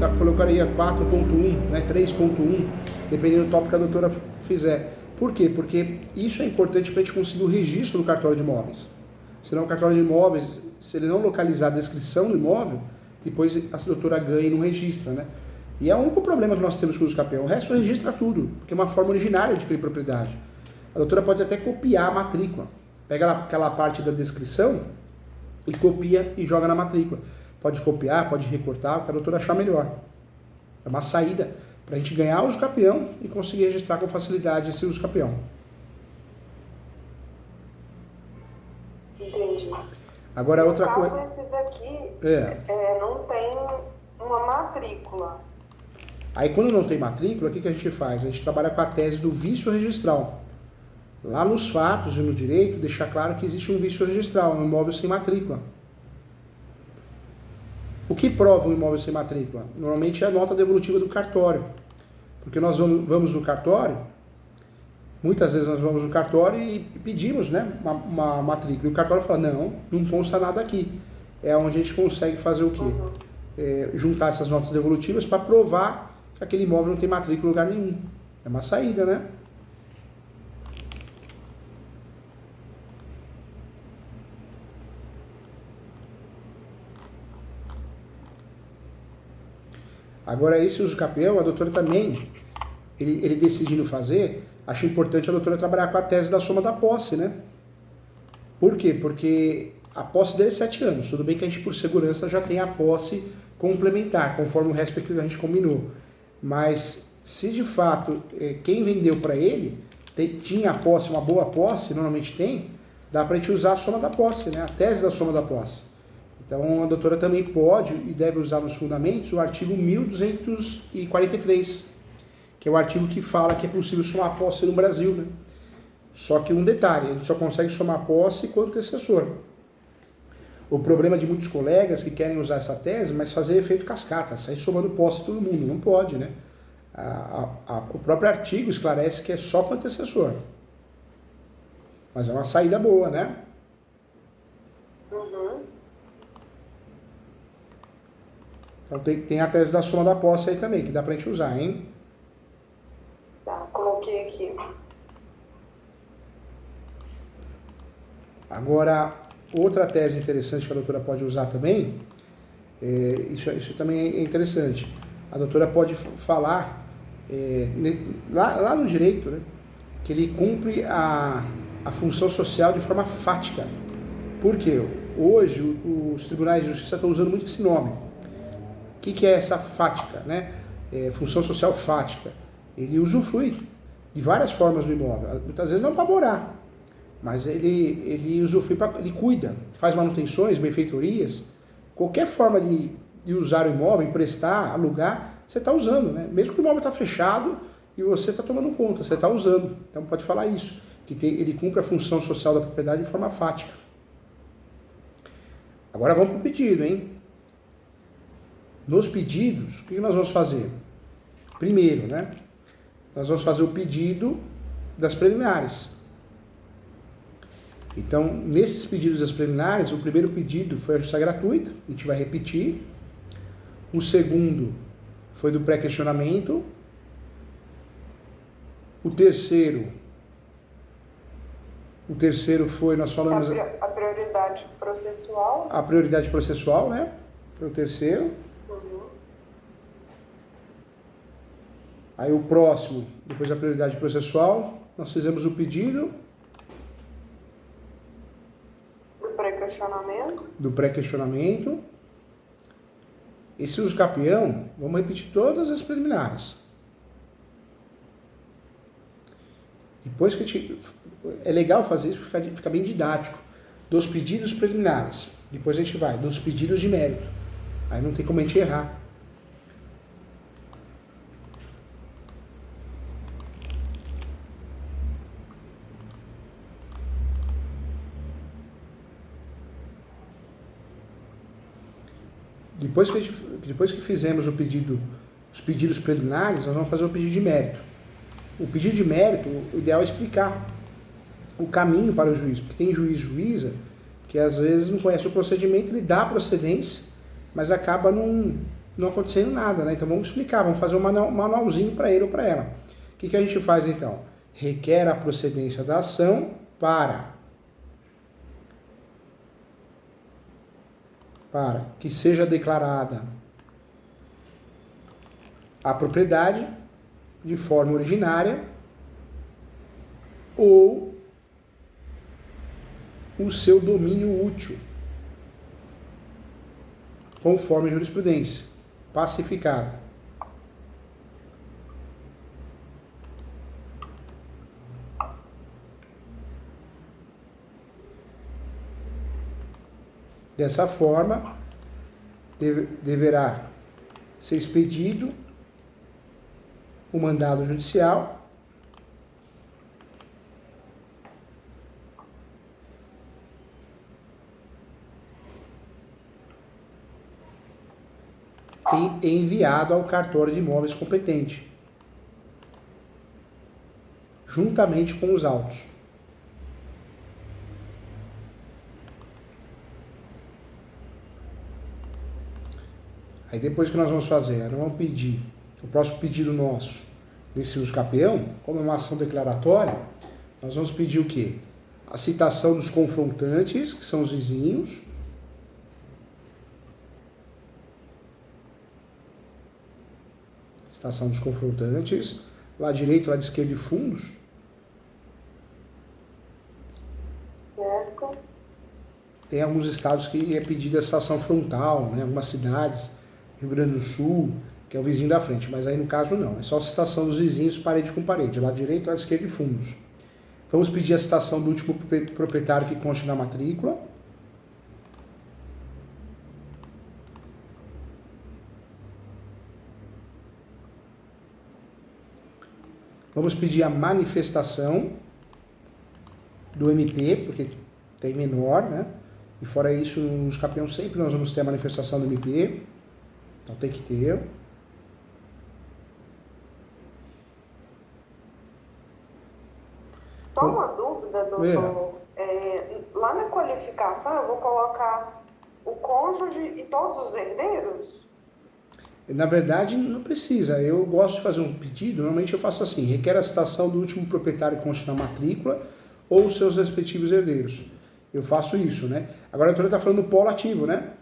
colocaria 4.1, né, 3.1, dependendo do tópico que a doutora fizer. Por quê? Porque isso é importante para a gente conseguir o registro do cartório de imóveis. Senão o cartório de imóveis, se ele não localizar a descrição do imóvel, depois a doutora ganha e não registra, né? E é o único problema que nós temos com os campeões. O resto registra tudo, porque é uma forma originária de adquirir propriedade. A doutora pode até copiar a matrícula. Pega aquela parte da descrição e copia e joga na matrícula. Pode copiar, pode recortar, o que a doutora achar melhor. É uma saída para a gente ganhar uso campeão e conseguir registrar com facilidade esse uso campeão. Entendi. Agora outra coisa. No caso, esses aqui não tem uma matrícula. Aí quando não tem matrícula, o que a gente faz? A gente trabalha com a tese do vício registral. Lá nos fatos e no direito, deixar claro que existe um vício registral, um imóvel sem matrícula. O que prova um imóvel sem matrícula? Normalmente é a nota devolutiva do cartório. Porque nós vamos no cartório, muitas vezes nós vamos no cartório e pedimos, né, uma matrícula. E o cartório fala, não consta nada aqui. É onde a gente consegue fazer o quê? Juntar essas notas devolutivas para provar que aquele imóvel não tem matrícula em lugar nenhum. É uma saída, né? Agora, esse uso campeão, a doutora também, ele decidindo fazer, acho importante a doutora trabalhar com a tese da soma da posse, né? Por quê? Porque a posse dele é 7 anos. Tudo bem que a gente, por segurança, já tem a posse complementar, conforme o resto que a gente combinou. Mas, se de fato, quem vendeu para ele tinha a posse, uma boa posse, normalmente tem, dá para a gente usar a soma da posse, né? A tese da soma da posse. Então, a doutora também pode e deve usar nos fundamentos o artigo 1243, que é o artigo que fala que é possível somar posse no Brasil, né? Só que um detalhe, a gente só consegue somar posse com antecessor. O problema de muitos colegas que querem usar essa tese, mas fazer efeito cascata, sair somando posse todo mundo, não pode, né? O próprio artigo esclarece que é só com antecessor. Mas é uma saída boa, né? Então tem a tese da soma da posse aí também, que dá pra gente usar, hein? Tá, coloquei aqui. Agora, outra tese interessante que a doutora pode usar também, isso também é interessante. A doutora pode falar, lá no direito, né, que ele cumpre a função social de forma fática. Por quê? Hoje os tribunais de justiça estão usando muito esse nome. O que é essa fática, né? Função social fática. Ele usufrui de várias formas do imóvel. Muitas vezes não para morar, mas ele usufrui, ele cuida, faz manutenções, benfeitorias. Qualquer forma de usar o imóvel, emprestar, alugar, você está usando, né? Mesmo que o imóvel está fechado e você está tomando conta, você está usando. Então pode falar isso, que ele cumpre a função social da propriedade de forma fática. Agora vamos para o pedido, hein? Nos pedidos, o que nós vamos fazer? Primeiro, né? Nós vamos fazer o pedido das preliminares. Então, nesses pedidos das preliminares, o primeiro pedido foi a justiça gratuita, a gente vai repetir. O segundo foi do pré-questionamento. O terceiro foi, nós falamos... A prioridade processual. A prioridade processual, né? Foi o terceiro. Aí o próximo, depois da prioridade processual, nós fizemos o pedido do pré-questionamento. Esse uso campeão, vamos repetir todas as preliminares. Depois que a gente... É legal fazer isso, fica bem didático. Dos pedidos preliminares. Depois a gente vai dos pedidos de mérito. Aí não tem como a gente errar. Depois que fizemos os pedidos preliminares, nós vamos fazer o pedido de mérito. O pedido de mérito, o ideal é explicar o caminho para o juiz, porque tem juíza, que às vezes não conhece o procedimento, ele dá a procedência, mas acaba não não acontecendo nada, né? Então vamos explicar, vamos fazer um manualzinho para ele ou para ela. O que a gente faz então? Requer a procedência da ação para que seja declarada a propriedade de forma originária ou o seu domínio útil, conforme a jurisprudência, pacificada. Dessa forma, deverá ser expedido o mandado judicial e enviado ao cartório de imóveis competente, juntamente com os autos. Aí depois que nós vamos fazer, nós vamos pedir, o próximo pedido nosso, nesse uso capião, como é uma ação declaratória, nós vamos pedir o quê? A citação dos confrontantes, que são os vizinhos, citação dos confrontantes, lá direito, lá de esquerda de fundos. Certo. Tem alguns estados que é pedida a citação frontal, né? Algumas cidades, Rio Grande do Sul, que é o vizinho da frente, mas aí no caso não, é só a citação dos vizinhos parede com parede, lá direito, lá esquerda de fundos. Vamos pedir a citação do último proprietário que conste na matrícula. Vamos pedir a manifestação do MP, porque tem menor, né? E fora isso, nos capiões sempre nós vamos ter a manifestação do MP. Então tem que ter. Só uma dúvida, doutor. Lá na qualificação eu vou colocar o cônjuge e todos os herdeiros? Na verdade, não precisa. Eu gosto de fazer um pedido, normalmente eu faço assim, requer a citação do último proprietário que conste na matrícula ou os seus respectivos herdeiros. Eu faço isso, né? Agora a doutora está falando do polo ativo, né?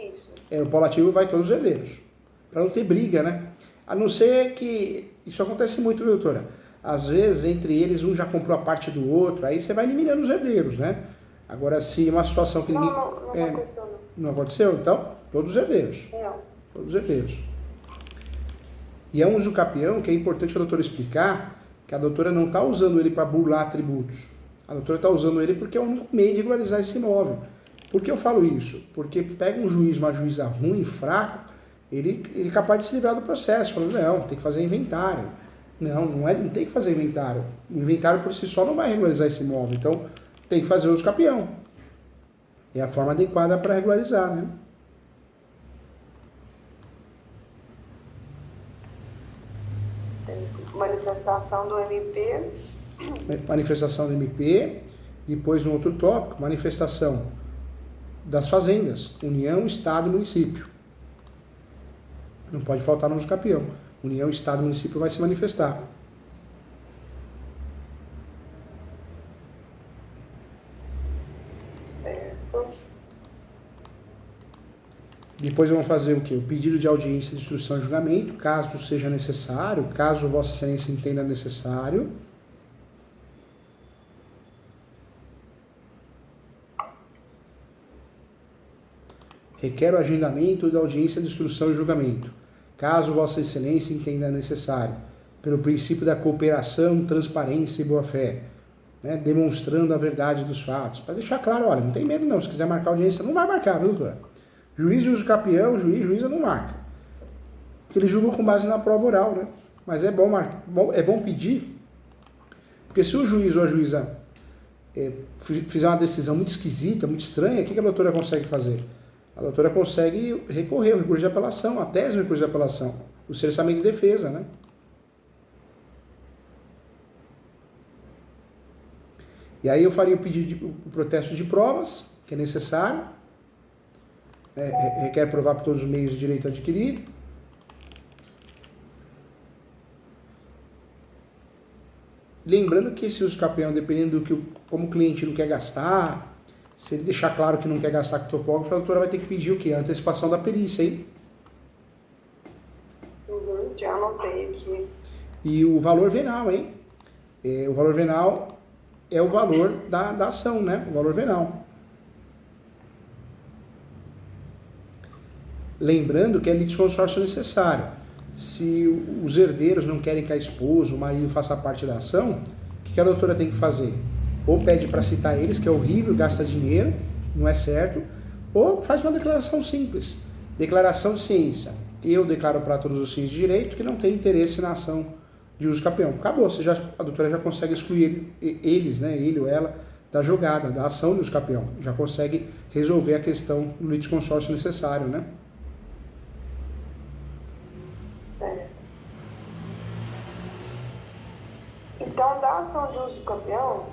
Isso. O polo ativo vai todos os herdeiros, para não ter briga, né? A não ser que, isso acontece muito, viu, doutora? Às vezes, entre eles, um já comprou a parte do outro, aí você vai eliminando os herdeiros, né? Agora, se uma situação que ninguém... Não aconteceu, não. Não aconteceu? Então, todos os herdeiros. Não. Todos os herdeiros. E é um uso capião que é importante a doutora explicar que a doutora não está usando ele para burlar tributos. A doutora está usando ele porque é o único meio de regularizar esse imóvel. Por que eu falo isso? Porque pega um juiz, uma juíza ruim, fraco, ele é capaz de se livrar do processo. Falando, não, tem que fazer inventário. Não tem que fazer inventário. O inventário por si só não vai regularizar esse imóvel. Então, tem que fazer uso capião. É a forma adequada para regularizar, né? Manifestação do MP. Manifestação do MP. Depois, no outro tópico, manifestação das fazendas. União, Estado e Município. Não pode faltar no uso capião. União, Estado e Município vai se manifestar. Depois vamos fazer o quê? O pedido de audiência de instrução e julgamento, caso seja necessário, caso Vossa Excelência entenda necessário. Requer o agendamento da audiência de instrução e julgamento, caso Vossa Excelência entenda necessário, pelo princípio da cooperação, transparência e boa-fé, né? Demonstrando a verdade dos fatos. Para deixar claro, olha, não tem medo não, se quiser marcar audiência, não vai marcar, viu, doutora? Juiz de uso capião, juíza não marca. Porque eles julgam com base na prova oral, né? Mas é bom pedir, porque se o juiz ou a juíza fizer uma decisão muito esquisita, muito estranha, o que a doutora consegue fazer? A doutora consegue recorrer ao recurso de apelação, a tese do recurso de apelação, o cerceamento de defesa, né? E aí eu faria o protesto de provas, que é necessário, requer provar por todos os meios de direito adquirido. Lembrando que esse uso capião, dependendo do que como o cliente não quer gastar, se ele deixar claro que não quer gastar com o topógrafo, a doutora vai ter que pedir o quê? A antecipação da perícia, hein? Já anotei aqui. E o valor venal, hein? O valor venal é o valor da ação, né? O valor venal. Lembrando que é litisconsórcio necessário. Se os herdeiros não querem que a esposa, o marido faça parte da ação, o que a doutora tem que fazer? Ou pede para citar eles, que é horrível, gasta dinheiro, não é certo, ou faz uma declaração simples. Declaração de ciência. Eu declaro para todos os fins de direito que não tem interesse na ação de uso capião. Acabou, a doutora já consegue excluir eles, né, ele ou ela, da jogada, da ação de uso capião. Já consegue resolver a questão do litisconsórcio necessário, né? Então, da ação de uso capião,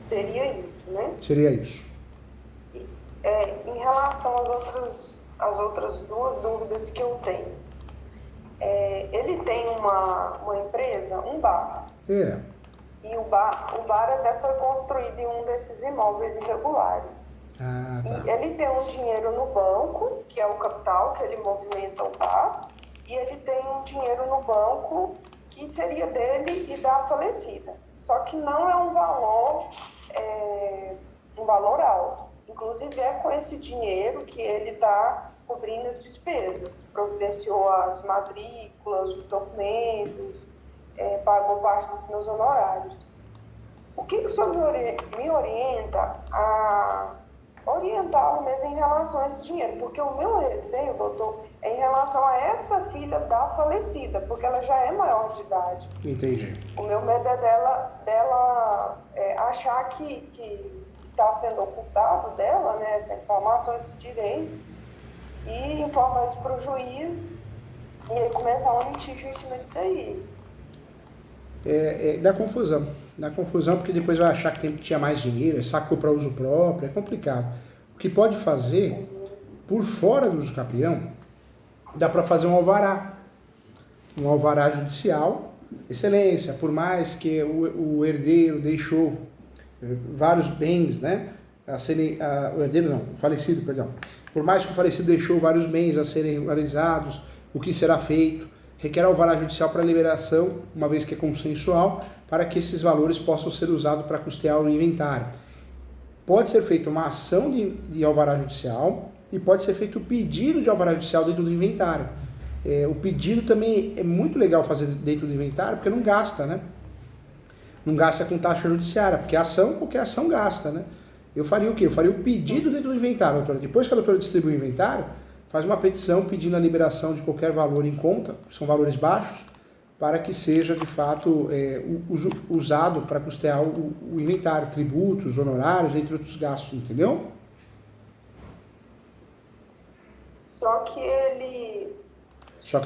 seria isso, né? Seria isso. Em relação às outras duas dúvidas que eu tenho, ele tem uma empresa, um bar. E o bar até foi construído em um desses imóveis irregulares. Tá. E ele tem um dinheiro no banco, que é o capital que ele movimenta o bar, e ele tem um dinheiro no banco que seria dele e da falecida. Só que não é um valor alto. Inclusive é com esse dinheiro que ele está cobrindo as despesas. Providenciou as matrículas, os documentos, pagou parte dos meus honorários. O que o senhor me orienta a orientá-lo mesmo em relação a esse dinheiro? Porque o meu receio, doutor, é em relação a essa filha da falecida, porque ela já é maior de idade. Entendi. O meu medo é dela achar que está sendo ocultado dela, né, essa informação, esse direito, e informar isso para o juiz e aí começar um litígio em cima disso aí. Dá confusão porque depois vai achar que tinha mais dinheiro, sacou para uso próprio, é complicado. O que pode fazer, por fora do uso capião, dá para fazer um alvará judicial. Excelência, por mais que o herdeiro deixou vários bens, né, o falecido, perdão, por mais que o falecido deixou vários bens a serem regularizados, o que será feito? Requer alvará judicial para liberação, uma vez que é consensual, para que esses valores possam ser usados para custear o inventário. Pode ser feita uma ação de alvará judicial e pode ser feito o pedido de alvará judicial dentro do inventário. O pedido também é muito legal fazer dentro do inventário, porque não gasta, né? Não gasta com taxa judiciária, porque qualquer ação gasta, né? Eu faria o quê? Eu faria o pedido dentro do inventário, doutora. Depois que a doutora distribui o inventário, faz uma petição pedindo a liberação de qualquer valor em conta, que são valores baixos, para que seja, de fato, usado para custear o inventário, tributos, honorários, entre outros gastos, entendeu? Só que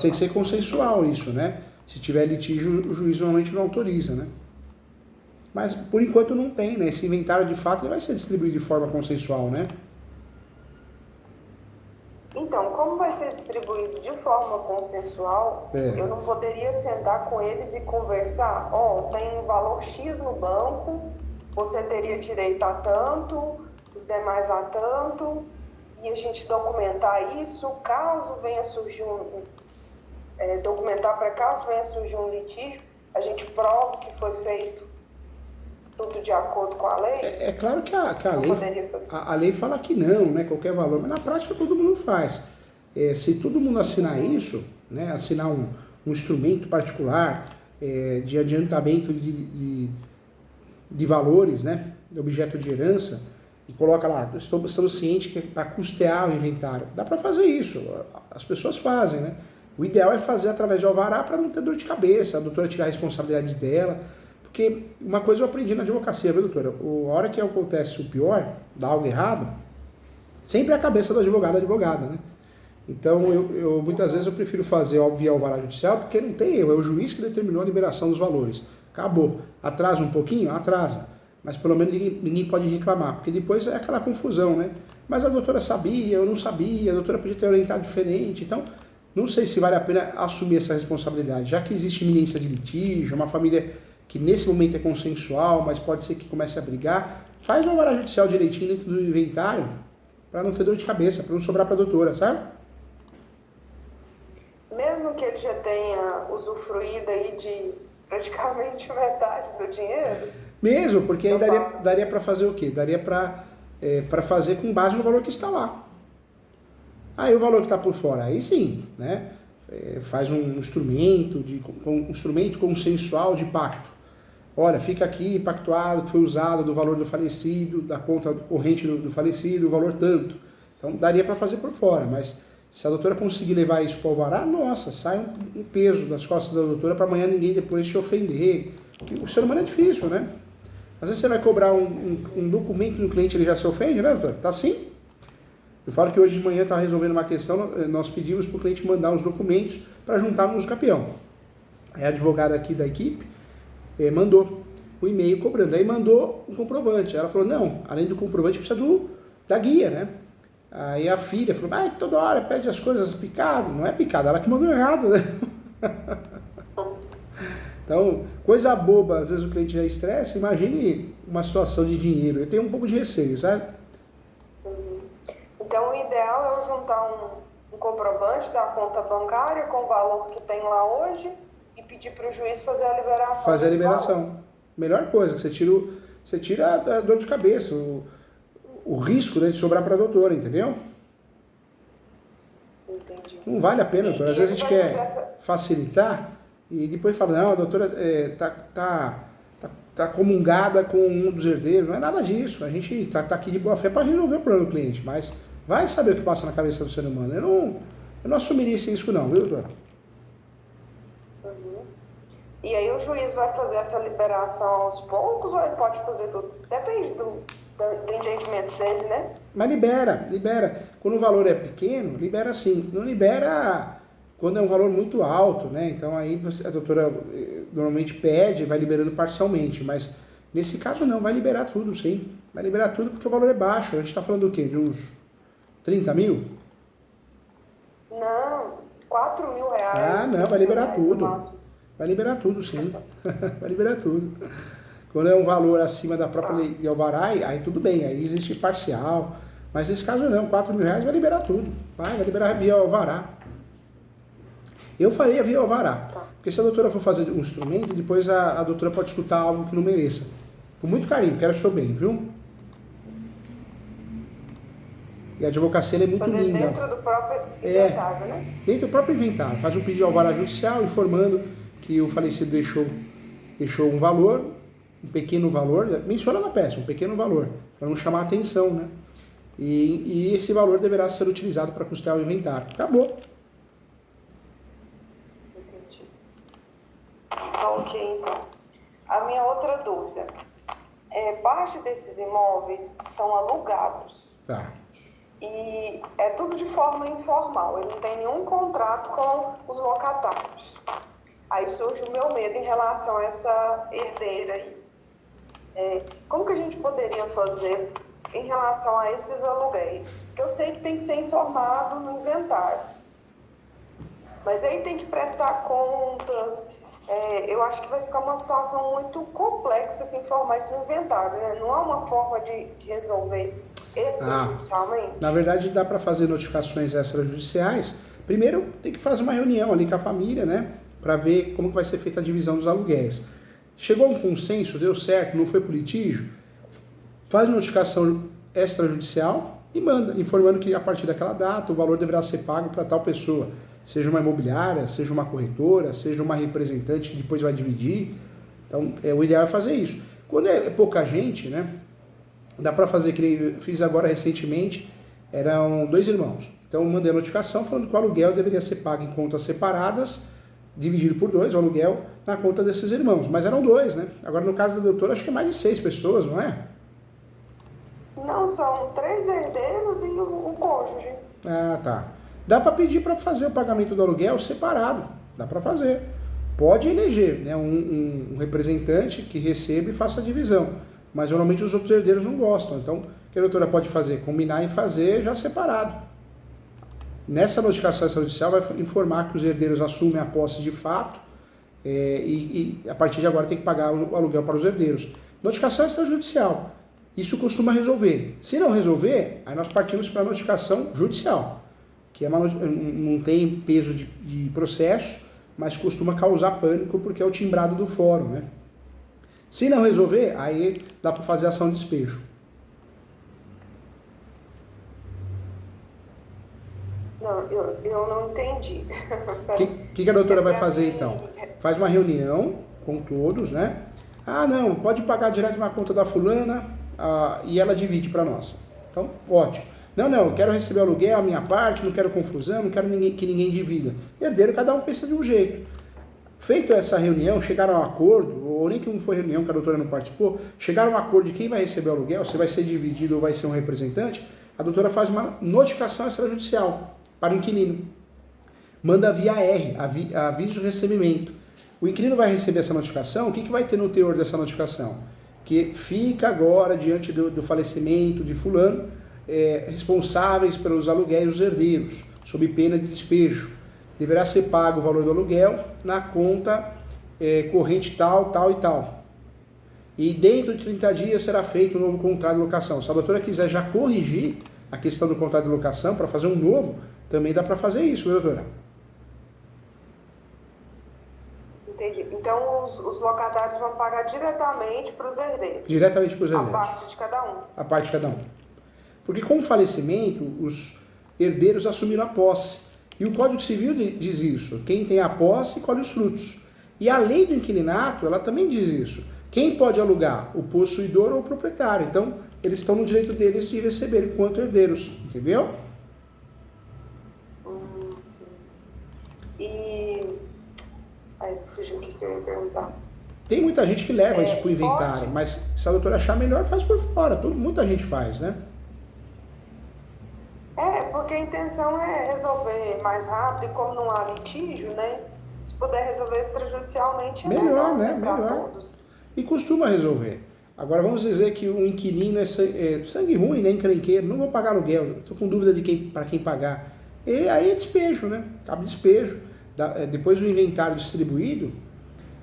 tem que ser consensual isso, né? Se tiver litígio, o juiz normalmente não autoriza, né? Mas, por enquanto, não tem, né? Esse inventário, de fato, ele vai ser distribuído de forma consensual, né? Então, como vai ser distribuído de forma consensual, eu não poderia sentar com eles e conversar, tem um valor X no banco, você teria direito a tanto, os demais a tanto, e a gente documentar isso, caso venha surgir documentar para caso venha surgir um litígio, a gente prova que foi feito tudo de acordo com a lei? É claro que a lei fala que não, né, qualquer valor, mas na prática todo mundo faz. Se todo mundo assinar isso, né, assinar um instrumento particular de adiantamento de valores, né, de objeto de herança, e coloca lá, estamos cientes que é para custear o inventário. Dá para fazer isso, as pessoas fazem, né? O ideal é fazer através de alvará para não ter dor de cabeça, a doutora tirar responsabilidades dela. Porque uma coisa eu aprendi na advocacia, viu, doutora? A hora que acontece o pior, dá algo errado, sempre é a cabeça do advogado, advogada, né? Então, muitas vezes eu prefiro fazer via alvará judicial, porque não tem erro, é o juiz que determinou a liberação dos valores. Acabou. Atrasa um pouquinho? Atrasa. mas pelo menos ninguém pode reclamar, porque depois é aquela confusão, né? Mas a doutora sabia, eu não sabia, a doutora podia ter orientado diferente, então não sei se vale a pena assumir essa responsabilidade, já que existe iminência de litígio, uma família que nesse momento é consensual, mas pode ser que comece a brigar, faz o alvará judicial direitinho dentro do inventário, para não ter dor de cabeça, para não sobrar para a doutora, sabe? Mesmo que ele já tenha usufruído aí de praticamente metade do dinheiro? Mesmo, porque aí daria para fazer o quê? Daria para fazer com base no valor que está lá. Aí o valor que está por fora, aí sim, né? Faz um instrumento consensual de pacto. Olha, fica aqui pactuado que foi usado do valor do falecido, da conta corrente do falecido, o valor tanto. Então daria para fazer por fora, mas se a doutora conseguir levar isso para o alvará, nossa, sai um peso das costas da doutora para amanhã ninguém depois te ofender. O ser humano é difícil, né? Às vezes você vai cobrar um documento no cliente, ele já se ofende, né, doutora? Tá assim? Eu falo que hoje de manhã estava resolvendo uma questão, nós pedimos para o cliente mandar os documentos para juntarmos o campeão. Aí a advogada aqui da equipe mandou o e-mail cobrando, aí mandou um comprovante. Ela falou, não, além do comprovante precisa da guia, né? Aí a filha falou, toda hora pede as coisas picado. Não é picado, ela que mandou errado, né? Então, coisa boba, às vezes o cliente já estressa, imagine uma situação de dinheiro. Eu tenho um pouco de receio, sabe? Então, o ideal é eu juntar um comprovante da conta bancária com o valor que tem lá hoje e pedir para o juiz fazer a liberação. Fazer a liberação. Melhor coisa, que você tira a dor de cabeça, o risco, né, de sobrar para a doutora, entendeu? Entendi. Não vale a pena, doutora. Às vezes a gente quer facilitar e depois fala, não, a doutora tá comungada com um dos herdeiros. Não é nada disso. A gente tá aqui de boa fé para resolver o problema do cliente, mas vai saber o que passa na cabeça do ser humano. Eu não assumiria esse risco não, viu, doutora? E aí o juiz vai fazer essa liberação aos poucos ou ele pode fazer tudo? Depende do entendimento dele, né? Mas libera. Quando o valor é pequeno, libera sim. Não libera quando é um valor muito alto, né? Então aí a doutora normalmente pede e vai liberando parcialmente, mas nesse caso não, vai liberar tudo, sim. Vai liberar tudo porque o valor é baixo. A gente está falando do quê? De uns 30 mil? Não, 4 mil reais. Ah, não, vai liberar tudo. Vai liberar tudo, sim. Vai liberar tudo. Quando é um valor acima da própria lei de alvará, aí tudo bem, aí existe parcial. Mas nesse caso não, 4 mil reais vai liberar tudo. Vai liberar via alvará. Eu faria via alvará. Porque se a doutora for fazer um instrumento, depois a doutora pode escutar algo que não mereça. Com muito carinho, quero o seu bem, viu? E a advocacia é muito linda. Dentro do próprio inventário, né? Dentro do próprio inventário. Faz um pedido de alvará judicial informando que o falecido deixou um valor, um pequeno valor, menciona na peça, um pequeno valor, para não chamar a atenção, né? E esse valor deverá ser utilizado para custear o inventário. Acabou. Entendi. Ok, então. A minha outra dúvida. Parte desses imóveis são alugados. Tá. E é tudo de forma informal, ele não tem nenhum contrato com os locatários. Aí surge o meu medo em relação a essa herdeira aí. Como que a gente poderia fazer em relação a esses aluguéis? Eu sei que tem que ser informado no inventário, mas aí tem que prestar contas. Eu acho que vai ficar uma situação muito complexa se informar isso no inventário, né? Não há uma forma de resolver extrajudicialmente? Na verdade, dá para fazer notificações extrajudiciais. Primeiro, tem que fazer uma reunião ali com a família, né? Para ver como que vai ser feita a divisão dos aluguéis. Chegou a um consenso, deu certo, não foi por litígio, faz notificação extrajudicial e manda, informando que a partir daquela data o valor deverá ser pago para tal pessoa, seja uma imobiliária, seja uma corretora, seja uma representante que depois vai dividir. Então, o ideal é fazer isso. Quando é pouca gente, né, dá para fazer, que eu fiz agora recentemente, eram 2 irmãos. Então, eu mandei a notificação falando que o aluguel deveria ser pago em contas separadas, dividido por 2, o aluguel, na conta desses irmãos. Mas eram 2, né? Agora, no caso da doutora, acho que é mais de 6 pessoas, não é? Não, são 3 herdeiros e o cônjuge. Ah, tá. Dá para pedir para fazer o pagamento do aluguel separado. Dá para fazer. Pode eleger, né, um representante que receba e faça a divisão. mas normalmente os outros herdeiros não gostam. Então, o que a doutora pode fazer? Combinar em fazer já separado. Nessa notificação extrajudicial vai informar que os herdeiros assumem a posse de fato e a partir de agora tem que pagar o aluguel para os herdeiros. Notificação extrajudicial. Isso costuma resolver. Se não resolver, aí nós partimos para a notificação judicial, que não tem peso de processo, mas costuma causar pânico porque é o timbrado do fórum, né? Se não resolver, aí dá para fazer ação de despejo. Não, eu não entendi. O que a doutora vai fazer então? Faz uma reunião com todos, né? Ah, não, pode pagar direto na conta da fulana e ela divide para nós. Então, ótimo. Não, eu quero receber aluguel, a minha parte, não quero confusão, não quero que ninguém divida. Herdeiro, cada um pensa de um jeito. Feito essa reunião, chegaram a um acordo, ou nem que não foi reunião que a doutora não participou, chegaram a um acordo de quem vai receber o aluguel, se vai ser dividido ou vai ser um representante, a doutora faz uma notificação extrajudicial para o inquilino. Manda via R, aviso de recebimento. O inquilino vai receber essa notificação, o que vai ter no teor dessa notificação? Que fica agora, diante do falecimento de fulano, responsáveis pelos aluguéis dos herdeiros, sob pena de despejo. Deverá ser pago o valor do aluguel na conta corrente tal, tal e tal. E dentro de 30 dias será feito um novo contrato de locação. Se a doutora quiser já corrigir a questão do contrato de locação para fazer um novo, também dá para fazer isso, doutora. Entendi. Então os locatários vão pagar diretamente para os herdeiros? Diretamente para os herdeiros. A parte de cada um? A parte de cada um. Porque com o falecimento, os herdeiros assumiram a posse. E o Código Civil diz isso. Quem tem a posse, colhe os frutos. E a lei do inquilinato, ela também diz isso. Quem pode alugar? O possuidor ou o proprietário. Então, eles estão no direito deles de receber enquanto herdeiros. Entendeu? Sim. E... Aí, fugiu o que eu ia perguntar. Tem muita gente que leva isso para o inventário, mas se a doutora achar melhor, faz por fora. Muita gente faz, né? Porque a intenção é resolver mais rápido, e como não há litígio, né? Se puder resolver extrajudicialmente, é melhor, né? Melhor. Todos. E costuma resolver. Agora vamos dizer que um inquilino é sangue ruim, né? Encrenqueiro, não vou pagar aluguel, estou com dúvida para quem pagar. E aí é despejo, né? Cabe despejo. Depois do inventário distribuído,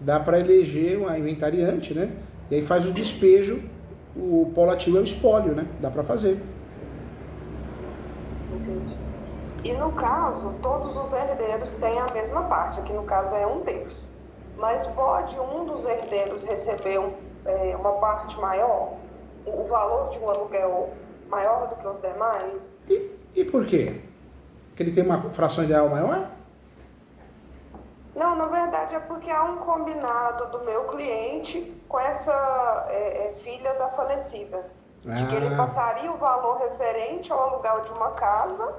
dá para eleger uma inventariante, né? E aí faz o despejo, o polo ativo é o espólio, né? Dá para fazer. Entendi. E no caso, todos os herdeiros têm a mesma parte, aqui no caso é 1/3. Mas pode um dos herdeiros receber uma parte maior? O valor de um aluguel maior do que os demais? E por quê? Porque ele tem uma fração ideal maior? Não, na verdade é porque há um combinado do meu cliente com essa filha da falecida. De que ele passaria o valor referente ao aluguel de uma casa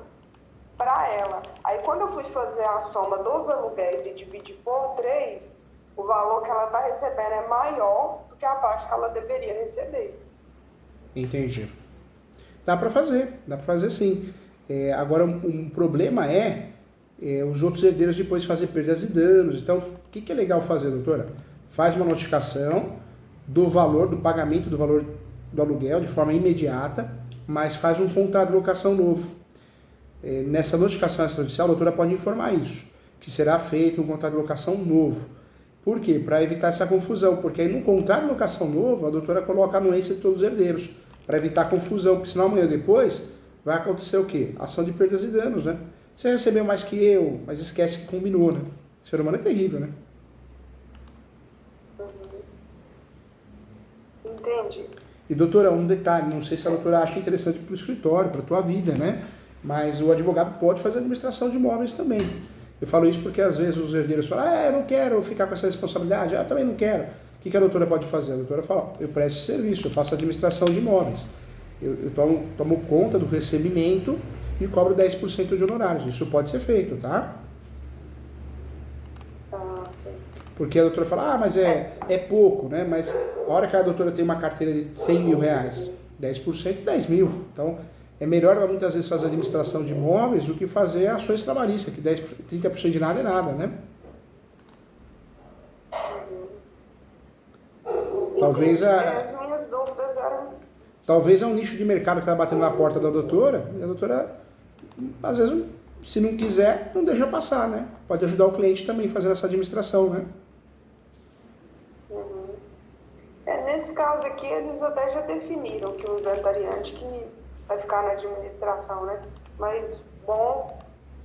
para ela. Aí quando eu fui fazer a soma dos aluguéis e dividir por 3, o valor que ela está recebendo é maior do que a parte que ela deveria receber. Entendi. Dá para fazer sim. Agora, um problema os outros herdeiros depois fazer perdas e danos. Então, o que é legal fazer, doutora? Faz uma notificação do valor, do pagamento do valor do aluguel de forma imediata, mas faz um contrato de locação novo. Nessa notificação extrajudicial, a doutora pode informar isso, que será feito um contrato de locação novo. Por quê? Para evitar essa confusão, porque aí no contrato de locação novo, a doutora coloca a anuência de todos os herdeiros, para evitar confusão, porque senão amanhã ou depois vai acontecer o quê? Ação de perdas e danos, né? Você recebeu mais que eu, mas esquece que combinou, né? O ser humano é terrível, né? Entendi. E doutora, um detalhe, não sei se a doutora acha interessante para o escritório, para a tua vida, né? Mas o advogado pode fazer administração de imóveis também. Eu falo isso porque às vezes os herdeiros falam, eu não quero ficar com essa responsabilidade, eu também não quero. O que a doutora pode fazer? A doutora fala, eu presto serviço, eu faço administração de imóveis. Eu tomo conta do recebimento e cobro 10% de honorários. Isso pode ser feito, tá? Sim. Porque a doutora fala, mas é pouco, né? Mas a hora que a doutora tem uma carteira de 100 mil reais, 10% 10 mil. Então, é melhor muitas vezes fazer administração de imóveis do que fazer ações trabalhistas, que 30% de nada é nada, né? Talvez as minhas dúvidas Talvez é um nicho de mercado que está batendo na porta da doutora, e a doutora, às vezes, se não quiser, não deixa passar, né? Pode ajudar o cliente também fazendo essa administração, né? Nesse caso aqui, eles até já definiram que o inventariante que vai ficar na administração, né? Mas bom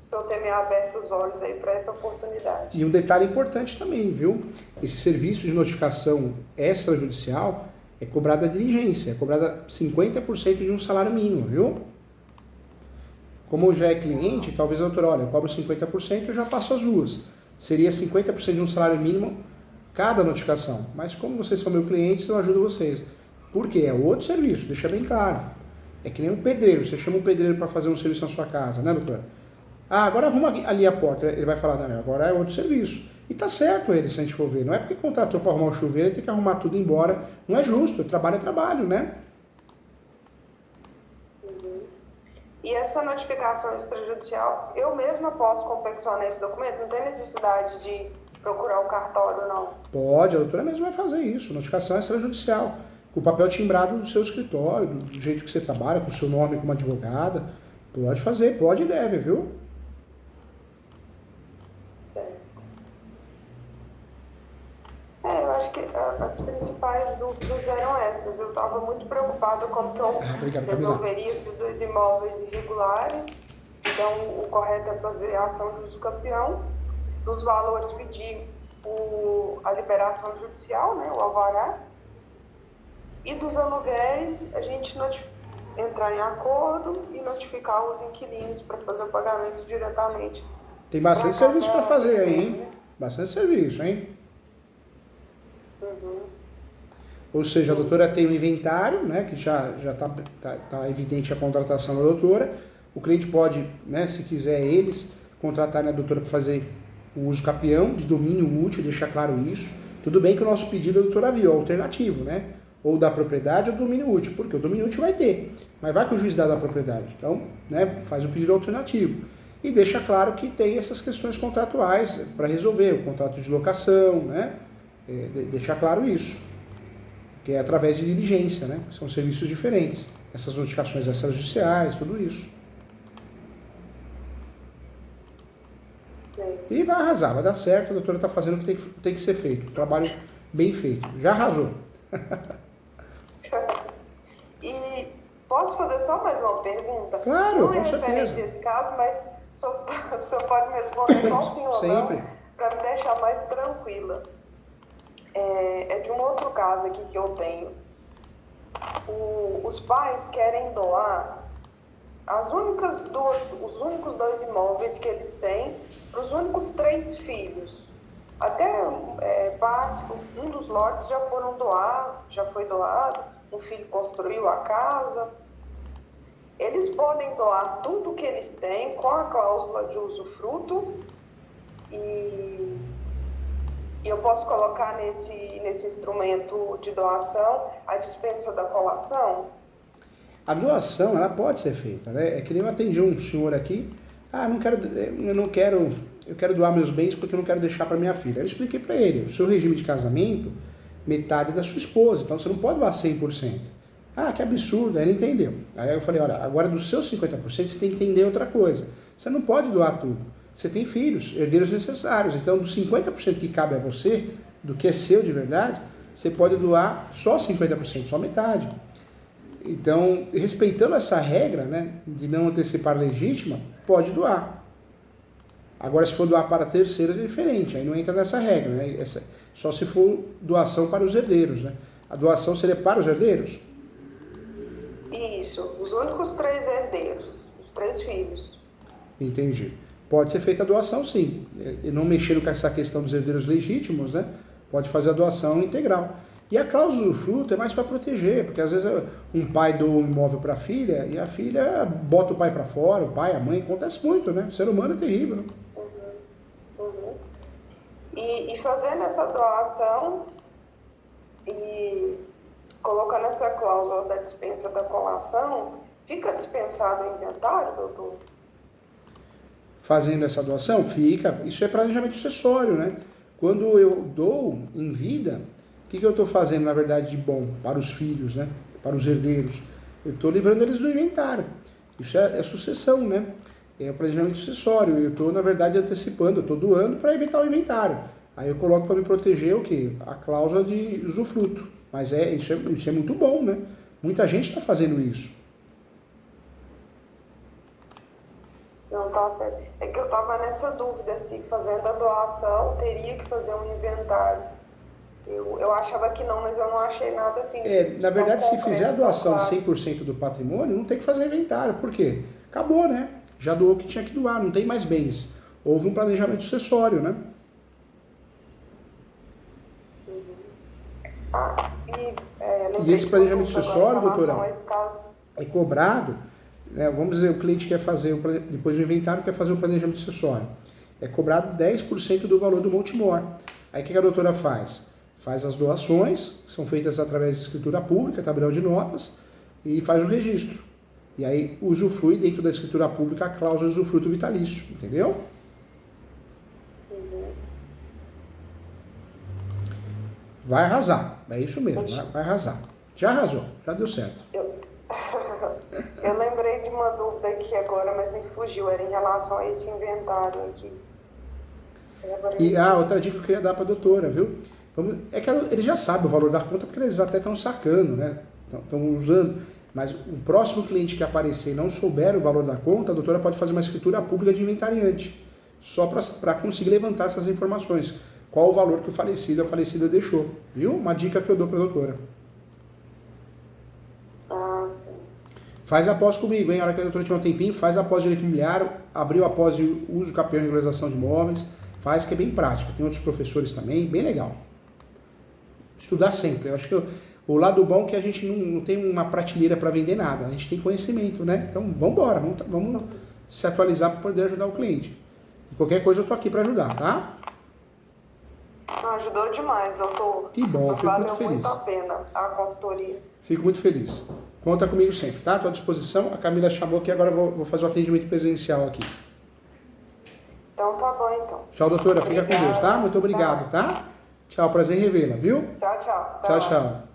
se eu ter me aberto os olhos aí para essa oportunidade. E um detalhe importante também, viu? Esse serviço de notificação extrajudicial é cobrada a diligência, é cobrada 50% de um salário mínimo, viu? Como já é cliente, talvez a doutora, olha, eu cobro 50%, eu já faço as duas. Seria 50% de um salário mínimo cada notificação. Mas como vocês são meus clientes, eu ajudo vocês. Por quê? É outro serviço, deixa bem claro. É que nem um pedreiro, você chama um pedreiro para fazer um serviço na sua casa, né, doutora? Ah, agora arruma ali a porta. Ele vai falar, não, agora é outro serviço. E tá certo ele, se a gente for ver. Não é porque contratou para arrumar o chuveiro, ele tem que arrumar tudo embora. Não é justo, trabalho é trabalho, né? E essa notificação extrajudicial, eu mesma posso confeccionar esse documento? Não tem necessidade de procurar um cartório, não? Pode, a doutora mesmo vai fazer isso. Notificação extrajudicial. Com o papel timbrado do seu escritório, do jeito que você trabalha, com o seu nome como advogada. Pode fazer, pode e deve, viu? Eu acho que as principais dúvidas eram essas. Eu estava muito preocupada como que eu resolveria esses dois imóveis irregulares. Então, o correto é fazer a ação de uso campeão. Dos valores, pedir a liberação judicial, né, o alvará. E dos aluguéis, a gente entrar em acordo e notificar os inquilinos para fazer o pagamento diretamente. Tem bastante serviço para fazer aí, hein? Bastante serviço, hein? Ou seja, a doutora tem o inventário, né, que já tá evidente a contratação da doutora. O cliente pode, né, se quiser eles, contratarem a doutora para fazer o uso capião de domínio útil, deixar claro isso. Tudo bem que o nosso pedido a doutora viu, é alternativo, né? Ou da propriedade ou do domínio útil, porque o domínio útil vai ter, mas vai que o juiz dá da propriedade. Então, né, faz o pedido alternativo. E deixa claro que tem essas questões contratuais para resolver, o contrato de locação, né? Deixar claro isso, que é através de diligência, né? São serviços diferentes, essas notificações extrajudiciais, tudo isso. Sim. E vai arrasar, vai dar certo, a doutora está fazendo o que tem que ser feito, um trabalho bem feito, já arrasou. E posso fazer só mais uma pergunta? Claro, não é referente a esse caso, mas o senhor pode me responder só sim ou não, para me deixar mais tranquila. É de um outro caso aqui que eu tenho. Os pais querem doar os únicos 2 imóveis que eles têm para os únicos 3 filhos. Até um dos lotes já foi doado, um filho construiu a casa. Eles podem doar tudo que eles têm com a cláusula de usufruto e eu posso colocar nesse instrumento de doação a dispensa da colação? A doação, ela pode ser feita, né? É que nem eu atendi um senhor aqui, eu quero doar meus bens porque eu não quero deixar para minha filha. Eu expliquei para ele, o seu regime de casamento, metade é da sua esposa, então você não pode doar 100%. Ah, que absurdo, aí ele entendeu. Aí eu falei, olha, agora dos seus 50% você tem que entender outra coisa. Você não pode doar tudo. Você tem filhos, herdeiros necessários, então dos 50% que cabe a você, do que é seu de verdade, você pode doar só 50%, só metade. Então, respeitando essa regra, né, de não antecipar legítima, pode doar. Agora, se for doar para terceiros, é diferente, aí não entra nessa regra, né? Só se for doação para os herdeiros, né? A doação seria para os herdeiros? Isso, os únicos 3 herdeiros, os 3 filhos. Entendi. Pode ser feita a doação, sim. E não mexendo com essa questão dos herdeiros legítimos, né? Pode fazer a doação integral. E a cláusula do fruto é mais para proteger, porque às vezes um pai doa um imóvel para a filha e a filha bota o pai para fora, o pai, a mãe, acontece muito, né? O ser humano é terrível, né? E fazendo essa doação e colocando essa cláusula da dispensa da colação, fica dispensado o inventário, doutor? Fazendo essa doação, fica. Isso é planejamento sucessório, né? Quando eu dou em vida, o que eu estou fazendo, na verdade, de bom para os filhos, né? para os herdeiros. Eu estou livrando eles do inventário. Isso é sucessão, né? É o planejamento sucessório. Eu estou, na verdade, antecipando, eu estou doando para evitar o inventário. Aí eu coloco para me proteger o quê? A cláusula de usufruto. Mas isso é muito bom, né? Muita gente está fazendo isso. Não, tá certo. É que eu tava nessa dúvida se fazendo a doação teria que fazer um inventário. Eu achava que não, mas eu não achei nada assim. Na verdade, se fizer a doação de 100% do patrimônio, não tem que fazer inventário. Por quê? Acabou, né? Já doou o que tinha que doar, não tem mais bens. Houve um planejamento sucessório, né? E esse planejamento sucessório, doutora, é cobrado, né? Vamos dizer, o cliente quer fazer, depois do inventário, quer fazer um planejamento sucessório. É cobrado 10% do valor do Montemor. Aí o que a doutora faz? Faz as doações, são feitas através de escritura pública, tabelião de notas, e faz o registro. E aí usufrui dentro da escritura pública a cláusula de usufruto vitalício, entendeu? Vai arrasar, é isso mesmo, vai arrasar. Já arrasou, já deu certo. Eu lembrei de uma dúvida aqui agora, mas me fugiu, era em relação a esse inventário aqui. E outra dica que eu queria dar para a doutora, viu? É que eles já sabem o valor da conta, porque eles até estão sacando, né? Estão usando. Mas o próximo cliente que aparecer e não souber o valor da conta, a doutora pode fazer uma escritura pública de inventariante, só para conseguir levantar essas informações. Qual o valor que o falecido, a falecida deixou. Viu? Uma dica que eu dou para a doutora. Sim. Faz a pós comigo, hein? A hora que a doutora tiver um tempinho, faz a pós de direito imobiliário, abriu a pós de uso campeão e regularização de imóveis, faz que é bem prática. Tem outros professores também, bem legal. Estudar sempre. Eu acho que o lado bom é que a gente não tem uma prateleira para vender nada, a gente tem conhecimento, né? Então vamos embora, vamos se atualizar para poder ajudar o cliente. E qualquer coisa eu tô aqui para ajudar, tá? Ajudou demais, doutor. Que bom, fico muito feliz. Valeu muito a pena a consultoria. Fico muito feliz. Conta comigo sempre, tá? Estou à disposição. A Camila chamou aqui, agora eu vou fazer o atendimento presencial aqui. Então tá bom, então. Tchau, doutora. Fica com Deus, tá? Muito obrigado, tá? Tchau, prazer em revê-la, viu? Tchau, tchau. Tchau, tchau.